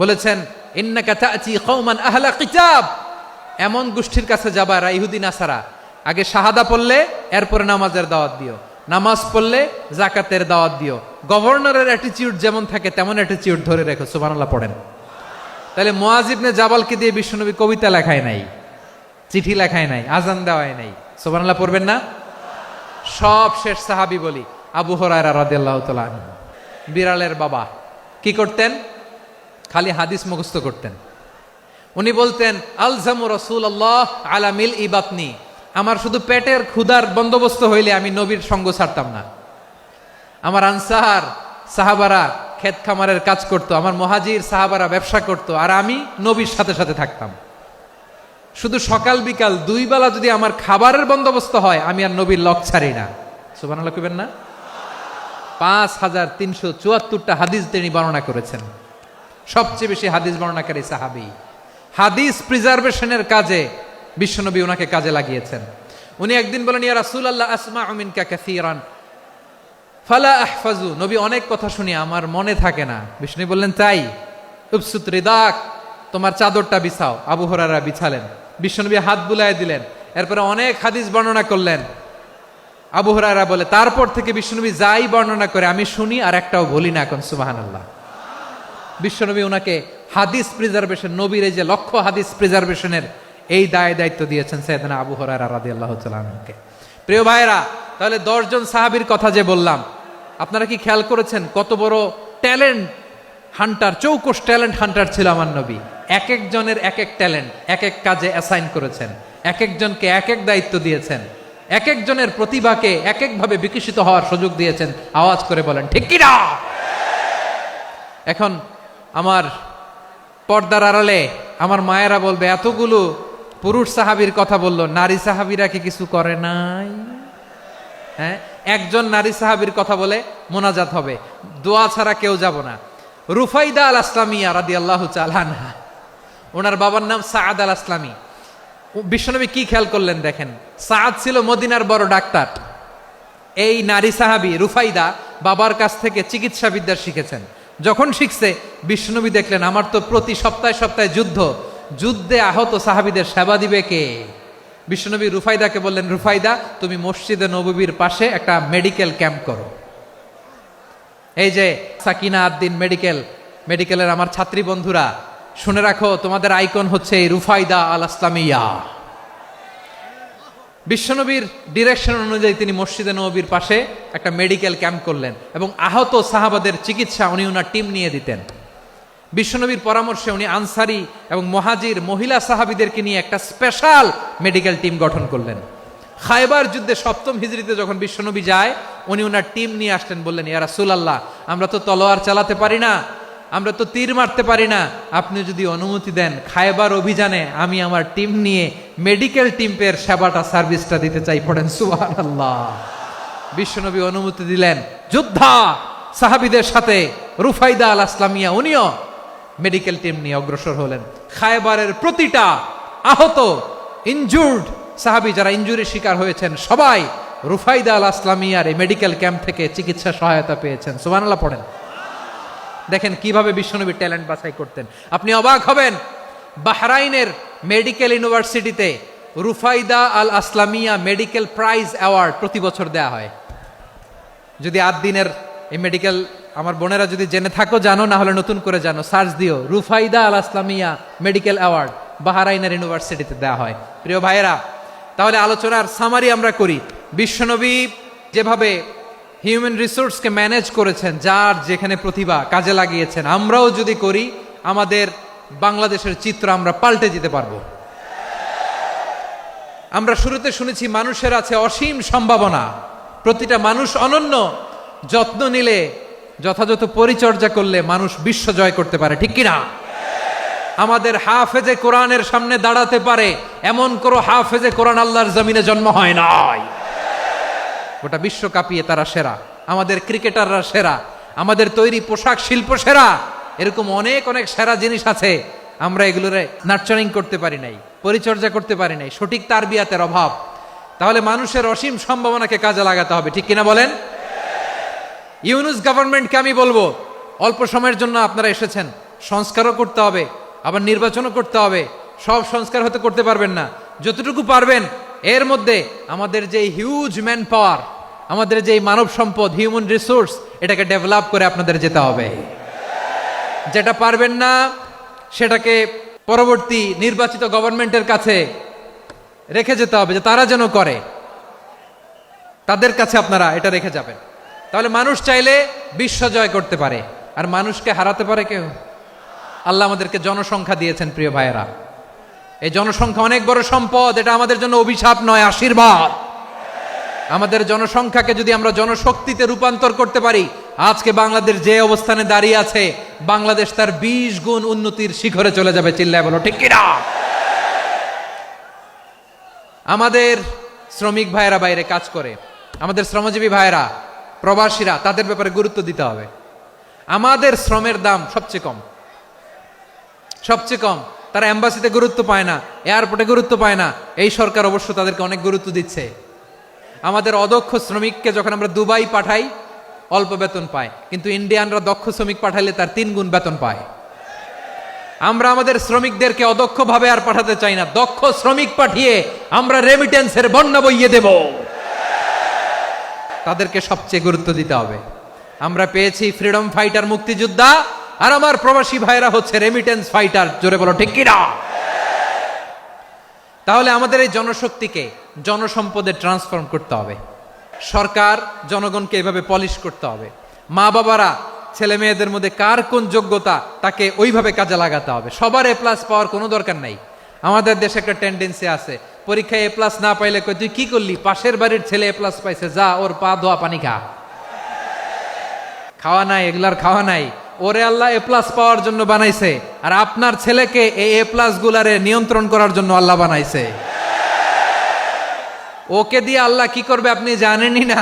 বলেছেন, ইন্নাকা তা'তি কওমান আহলা কিতাব, এমন গোষ্ঠীর কাছে যাবা এরা ইহুদি নাসারা, আগে শাহাদা পড়লে এরপরে নামাজের দাওয়াত দিও, নামাজ পড়লে যাকাতের দাওয়াত দিও। গভর্নরের অ্যাটিটিউড যেমন থাকে তেমন অ্যাটিটিউড ধরে রেখো। সুবহানাল্লাহ পড়েন। তাহলে মুআয ইবনে জাবালকে দিয়ে বিশ্বনবী কবিতা লেখায় নাই, চিঠি লেখায় নাই, আজান দেওয়ায় নাই। সুবহানাল্লাহ পড়বেন না? সব শেষ সাহাবী বলি আবু হুরায়রা রাদিয়াল্লাহু তাআলা আনহু, বিড়ালের বাবা, কি করতেন? খালি হাদিস মুখস্থ করতেন। উনি বলতেন, আলজামু রাসূলুল্লাহ আলা মিল ইবাতনি, আমার শুধু পেটের ক্ষুধার বন্দোবস্ত হইলে আমি নবীর সঙ্গ ছাড়তাম না। আমার আনসার সাহাবারা ক্ষেত খামারের কাজ করত, আমার মুহাজির সাহাবারা ব্যবসা করত, আর আমি নবীর সাথে সাথে থাকতাম। শুধু সকাল বিকাল 2 বেলা যদি আমার খাবারের বন্দোবস্ত হয়, আমি আর নবীর লক ছাড়ি না। সুবহানাল্লাহ কইবেন না? 5374টা হাদিস তিনি বর্ণনা করেছেন। সবচেয়ে বেশি হাদিস বর্ণনাকারী সাহাবী। হাদিস প্রিজার্ভেশনের কাজে বিশ্বনবী ওনাকে কাজে লাগিয়েছেন। উনি একদিন বলেন, ইয়া রাসূলুল্লাহ আসমাউ মিনকা কাসীরান ফালা আহফাজু। নবী অনেক কথা শুনি, আমার মনে থাকে না। বিষ্ণু বললেন, তাই? উবসুত রিদাক, তোমার চাদরটা বিছাও। আবু হুরায়রা বিছালেন, বিশ্বনবী হাত বুলায় দিলেন, এরপরে অনেক হাদিস বর্ণনা করলেন। আবু হুরায়রা বলে, তারপর থেকে বিশ্বনবী যাই বর্ণনা করে আমি শুনি আর একটাও বলি না। এখন সুবহানাল্লাহ। বিশ্বনবী ওনাকে হাদিস প্রিজার্ভেশন, নবীর এই যে লক্ষ্য হাদিস প্রিজার্ভেশনের এই দায়িত্ব দিয়েছেন সাইয়েদনা আবু হুরায়রা রাদিয়াল্লাহু তাআলা আনহুকে। প্রিয় ভাইরা, তাহলে 10 জন সাহাবীর কথা যে বললাম, আপনারা কি খেয়াল করেছেন কত বড় ট্যালেন্ট হান্টার, চৌকস ট্যালেন্ট হান্টার ছিল আমার নবী। এক একজনের এক এক ট্যালেন্ট এক এক কাজে অ্যাসাইন করেছেন, এক একজনকে এক এক দায়িত্ব দিয়েছেন, এক একজনের প্রতিভাকে এক একভাবে বিকশিত হওয়ার সুযোগ দিয়েছেন। আওয়াজ করে বলেন ঠিক কি না? এখন আমার পর্দার আড়ালে আমার মায়েরা বলবে, এতগুলো পুরুষ সাহাবীর কথা বললো, নারী সাহাবীরা কি কিছু করে নাই? হ্যাঁ, একজন নারী সাহাবীর কথা বলে মোনাজাত হবে, দোয়া ছাড়া কেউ যাব না। রুফাইদা আল আসলামিয়া রাদিয়াল্লাহু তাআলা আনহা, ওনার বাবার নাম সাআদ আল আসলামি। বিশ্বনবী কি খেয়াল করলেন দেখেন, সাআদ ছিল মদিনার বড় ডাক্তার। এই নারী সাহাবী রুফাইদা বাবার কাছ থেকে চিকিৎসা বিদ্যা শিখেছেন। যখন শিখছে, বিশ্বনবী দেখলেন আমার তো প্রতি সপ্তাহে সপ্তাহে যুদ্ধে আহত সাহাবীদের সেবা দিবে কে? বিশ্বনবী রুফাইদাকে বললেন, রুফাইদা তুমি মসজিদে নববীর পাশে একটা মেডিকেল ক্যাম্প করো। এই যে সাকিনা আদ্দিন মেডিকেলের আমার ছাত্রী বন্ধুরা, শুনে রাখো, তোমাদের আইকন হচ্ছে এই রুফাইদা আল আসলামিয়া। বিশ্বনবীর ডিরেকশন অনুযায়ী তিনি মসজিদে নববীর পাশে একটা মেডিকেল ক্যাম্প করলেন এবং আহত সাহাবাদের চিকিৎসা উনি ওনার টিম নিয়ে দিতেন। বিশ্বনবীর পরামর্শে উনি আনসারি এবং মুহাজির মহিলা সাহাবীদেরকে নিয়ে একটা স্পেশাল মেডিকেল টিম গঠন করলেন। খায়বার যুদ্ধে 7ম হিজরিতে যখন বিশ্বনবী যায়, উনি ওনার টিম নিয়ে আসলেন, বললেন, ইয়া রাসূলুল্লাহ, আমরা তো তলোয়ার চালাতে পারি না, আমরা তো তীর মারতে পারি না, আপনি যদি অনুমতি দেন খায়বার অভিযানে আমি আমার টিম নিয়ে মেডিকেল টিমের সেবাটা সার্ভিসটা দিতে চাই। পড়েন সুবহানাল্লাহ। বিশ্বনবী অনুমতি দিলেন, যোদ্ধা সাহাবীদের সাথে রুফাইদা আল আসলামিয়া উনিও মেডিকেল টিম নিয়ে অগ্রসর হলেন। খায়বারের প্রতিটা আহত ইনজুর্ড সাহাবী যারা ইনজুরির শিকার হয়েছেন, সবাই রুফাইদা আল আসলামিয়ার এই মেডিকেল ক্যাম্প থেকে চিকিৎসা সহায়তা পেয়েছেন। সুবহানাল্লাহ পড়েন। দেখেন কিভাবে বিশ্বনবী ট্যালেন্ট বাছাই করতেন। আপনি অবাক হবেন, বাহরাইনের মেডিকেল ইউনিভার্সিটিতে রুফাইদা আল আসলামিয়া মেডিকেল প্রাইজ অ্যাওয়ার্ড প্রতি বছর দেয়া হয়। যদি 8 দিনের এই মেডিকেল, আমার বোনেরা যদি জেনে থাকো জানো, না হলে নতুন করে জানো, সার্চ দিও, রুফাইদা আল আসলামিয়া মেডিকেল অ্যাওয়ার্ড বাহরাইনের ইউনিভার্সিটিতে দেয়া হয়। প্রিয় ভাইয়েরা, তাহলে আলোচনার সামারি আমরা করি। বিশ্বনবী যেভাবে হিউম্যান রিসোর্সকে ম্যানেজ করেছেন, যার যেখানে প্রতিভা কাজে লাগিয়েছেন, আমরাও যদি করি আমাদের বাংলাদেশের চিত্র আমরা পাল্টে যেতে পারবো। আমরা শুরুতে শুনেছি মানুষের আছে অসীম সম্ভাবনা, প্রতিটা মানুষ অনন্য, যত্ন নিলে, যথাযথ পরিচর্যা করলে মানুষ বিশ্ব জয় করতে পারে, ঠিক কিনা? আমাদের হাফেজে কোরআনের সামনে দাঁড়াতে পারে এমন কোনো হাফেজে কোরআন আল্লাহর জমিনে জন্ম হয় নাই। গোটা বিশ্ব কাঁপিয়ে তারা সেরা, আমাদের ক্রিকেটাররা সেরা, আমাদের তৈরি পোশাক শিল্প সেরা, এরকম অনেক অনেক সেরা জিনিস আছে, আমরা এগুলোরে নার্চারিং করতে পারি নাই, পরিচর্যা করতে পারি নাই, সঠিক তারবিয়াতের অভাব। তাহলে মানুষের অসীম সম্ভাবনাকে কাজে লাগাতে হবে, ঠিক কিনা বলেন? ইউনুস গভর্নমেন্টকে আমি বলবো, অল্প সময়ের জন্য আপনারা এসেছেন, সংস্কারও করতে হবে, আবার নির্বাচনও করতে হবে। সব সংস্কার হতে করতে পারবেন না, যতটুকু পারবেন এর মধ্যে আমাদের যে হিউজ ম্যান পাওয়ার, আমাদের যে মানব সম্পদ, হিউম্যান রিসোর্স, এটাকে ডেভেলপ করে আপনাদের যেতে হবে। যেটা পারবেন না সেটাকে পরবর্তী নির্বাচিত গভর্নমেন্টের কাছে রেখে যেতে হবে, যে তারা যেন করে, তাদের কাছে আপনারা এটা রেখে যাবেন। তাহলে মানুষ চাইলে বিশ্ব জয় করতে পারে, আর মানুষকে হারাতে পারে কেউ? আল্লাহ আমাদেরকে জনসংখ্যা দিয়েছেন প্রিয় ভাইয়েরা, এই জনসংখ্যা অনেক বড় সম্পদ, এটা আমাদের জন্য অভিশাপ নয়, আশীর্বাদ। আমাদের জনসংখ্যাকে যদি আমরা জনশক্তিতে রূপান্তর করতে পারি, আজকে বাংলাদেশ যে অবস্থানে দাঁড়িয়ে আছে, বাংলাদেশ তার 20 গুণ উন্নতির শিখরে চলে যাবে। চিল্লায় বলো ঠিক কিনা? আমাদের শ্রমিক ভাইয়েরা বাইরে কাজ করে, আমাদের শ্রমজীবী ভাইয়েরা, প্রবাসীরা, তাদের ব্যাপারে গুরুত্ব দিতে হবে। আমাদের শ্রমের দাম সবচেয়ে কম, সবচেয়ে কম। তারা এম্বাসিতে গুরুত্ব পায় না, এয়ারপোর্টে গুরুত্ব পায় না। এই সরকার অবশ্য তাদেরকে অনেক গুরুত্ব দিচ্ছে। আমাদের অদক্ষ শ্রমিককে যখন আমরা দুবাই পাঠাই, অল্প বেতন পায়, কিন্তু ইন্ডিয়ানরা দক্ষ শ্রমিক পাঠাইলে তার 3 গুণ বেতন পায়। আমরা আমাদের শ্রমিকদেরকে অদক্ষ ভাবে আর পাঠাতে চাই না, দক্ষ শ্রমিক পাঠিয়ে আমরা রেমিটেন্সের বন্যা বইয়ে দেব। তাদেরকে সবচেয়ে গুরুত্ব দিতে হবে। আমরা পেয়েছি ফ্রিডম ফাইটার, মুক্তিযোদ্ধা, আর আমার প্রবাসী ভাইরা হচ্ছে রেমিটেন্স ফাইটার। জোরে বলো ঠিক কিনা? তাহলে আমাদের এই জনশক্তিকে জনসম্পদে ট্রান্সফর্ম করতে হবে। সরকার জনগণকে এভাবে পলিশ করতে হবে। মা বাবারা ছেলে মেয়েদের মধ্যে কার কোন যোগ্যতা তাকে ওইভাবে কাজে লাগাতে হবে। সবার A+ পাওয়ার কোনো দরকার নাই। আমাদের দেশে একটা টেন্ডেন্সি আছে, পরীক্ষায় A+ না পাইলে কই তুই কি করলি, পাশের বাড়ির ছেলে A+ পাইছে, যা ওর পা ধোয়া পানি খা। খাওয়া নাই, এগুলার খাওয়া নাই। ওরে আল্লাহ A+ পাওয়ার জন্য বানাইছে, আর আপনার ছেলেকে এই A+ গুলারে নিয়ন্ত্রণ করার জন্য আল্লাহ বানাইছে। ওকে দিয়ে আল্লাহ কি করবে আপনি জানেনই না।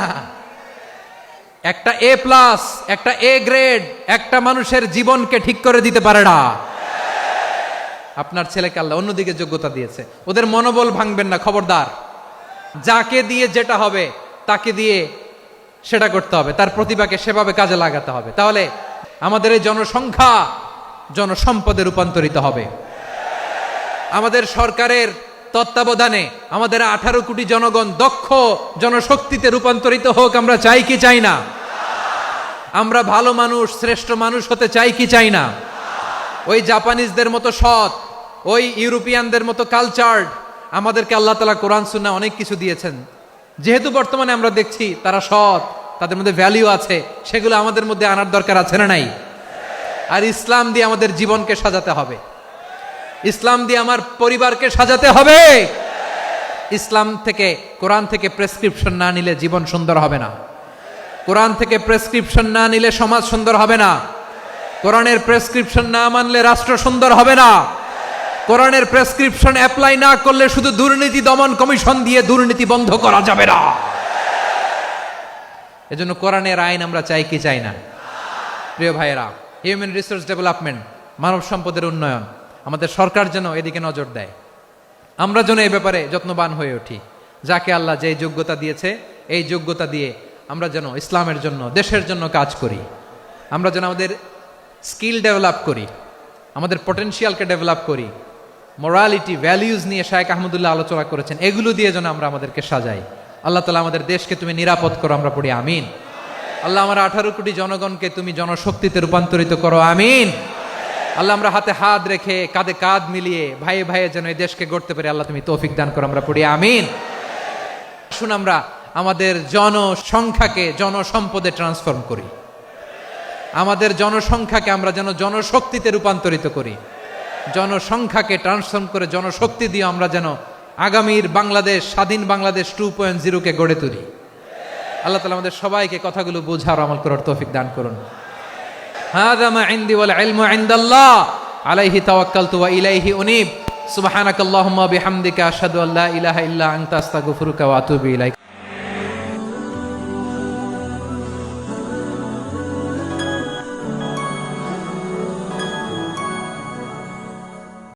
একটা A+, একটা A গ্রেড একটা মানুষের জীবনকে ঠিক করে দিতে পারে না। আপনার ছেলেকে আল্লাহ অন্যদিকে যোগ্যতা দিয়েছে। ওদের মনোবল ভাঙবেন না, খবরদার। যাকে দিয়ে যেটা হবে তাকে দিয়ে সেটা করতে হবে, তার প্রতিভাকে সেভাবে কাজে লাগাতে হবে। তাহলে আমাদের এই জনসংখ্যা জনসম্পদে রূপান্তরিত হবে। আমাদের সরকারের তত্ত্বাবধানে আমাদের 18 কোটি জনগণ দক্ষ জনশক্তিতে রূপান্তরিত হোক। আমরা চাই কি চাই না? আমরা ভালো মানুষ, শ্রেষ্ঠ মানুষ হতে চাই কি চাই না? ওই জাপানিজদের মতো সৎ, ওই ইউরোপিয়ানদের মতো কালচার্ড। আমাদেরকে আল্লাহ তাআলা কোরআন সুন্নাহ অনেক কিছু দিয়েছেন। যেহেতু বর্তমানে আমরা দেখছি তারা সৎ, তাদের মধ্যে ভ্যালিউ আছে, সেগুলো আমাদের মধ্যে আনার দরকার আছে না নাই? আর ইসলাম দিয়ে আমাদের জীবনকে সাজাতে হবে। ইসলাম দিয়ে আমার পরিবারকে সাজাতে হবে। ইসলাম থেকে, কোরআন থেকে প্রেসক্রিপশন না নিলে জীবন সুন্দর হবে না। কোরআন থেকে প্রেসক্রিপশন না নিলে সমাজ সুন্দর হবে না। কোরআনের প্রেসক্রিপশন না মানলে রাষ্ট্র সুন্দর হবে না। কোরআনের প্রেসক্রিপশন অ্যাপ্লাই না করলে শুধু দুর্নীতি দমন কমিশন দিয়ে দুর্নীতি বন্ধ করা যাবে না। এজন্য কোরআনের আইন আমরা চাই কি চাই না? প্রিয় ভাইয়েরা, হিউম্যান রিসোর্স ডেভেলপমেন্ট, মানব সম্পদের উন্নয়ন, আমাদের সরকার যেন এদিকে নজর দেয়। আমরা যেন এই ব্যাপারে যত্নবান হয়ে উঠি। যাকে আল্লাহ যে যোগ্যতা দিয়েছে, এই যোগ্যতা দিয়ে আমরা যেন ইসলামের জন্য, দেশের জন্য কাজ করি। আমরা যেন আমাদের স্কিল ডেভেলপ করি, আমাদের পটেনশিয়ালকে ডেভেলপ করি। মোরালিটি, ভ্যালিউজ নিয়ে শায়েখ আহমদুল্লাহ আলোচনা করেছেন। এগুলো দিয়ে যেন আমরা আমাদেরকে সাজাই। আল্লাহ তাআলা আমাদের দেশকে তুমি নিরাপদ করো, আমরা পড়ি আমিন। আল্লাহ আমার 18 কোটি জনগণকে তুমি জনশক্তিতে রূপান্তরিত করো, আমিন। আল্লাহ আমরা হাতে হাত রেখে, কাঁধে কাঁধ মিলিয়ে ভাইয়ে ভাইয়ে যেন এই দেশকে গড়তে পারি, আল্লাহ তুমি তৌফিক দান করো, আমরা পড়ি আমিন। আসুন আমরা আমাদের জনসংখ্যাকে জনসম্পদে ট্রান্সফর্ম করি। আমাদের জনসংখ্যাকে আমরা যেন জনশক্তিতে রূপান্তরিত করি। জনসংখ্যাকে ট্রান্সফর্ম করে জনশক্তি দিয়ে আমরা যেন আগামীর বাংলাদেশ, স্বাধীন বাংলাদেশ 2.0 কে গড়ে তুলি। আল্লাহ তাআলা আমাদের সবাইকে কথাগুলো বোঝার, আমল করার তৌফিক দান করুন। হাযা মা ইনদি ওয়াল ইলমু ইনদাল্লাহ আলাইহি তাওয়াক্কালতু ওয়া ইলাইহি উনীব। সুবহানাকাল্লাহুম্মা বিহামদিকা আশহাদু আল্লা ইলাহা ইল্লা আনতা আস্তাগফিরুকা ওয়া আতুবু ইলাইক।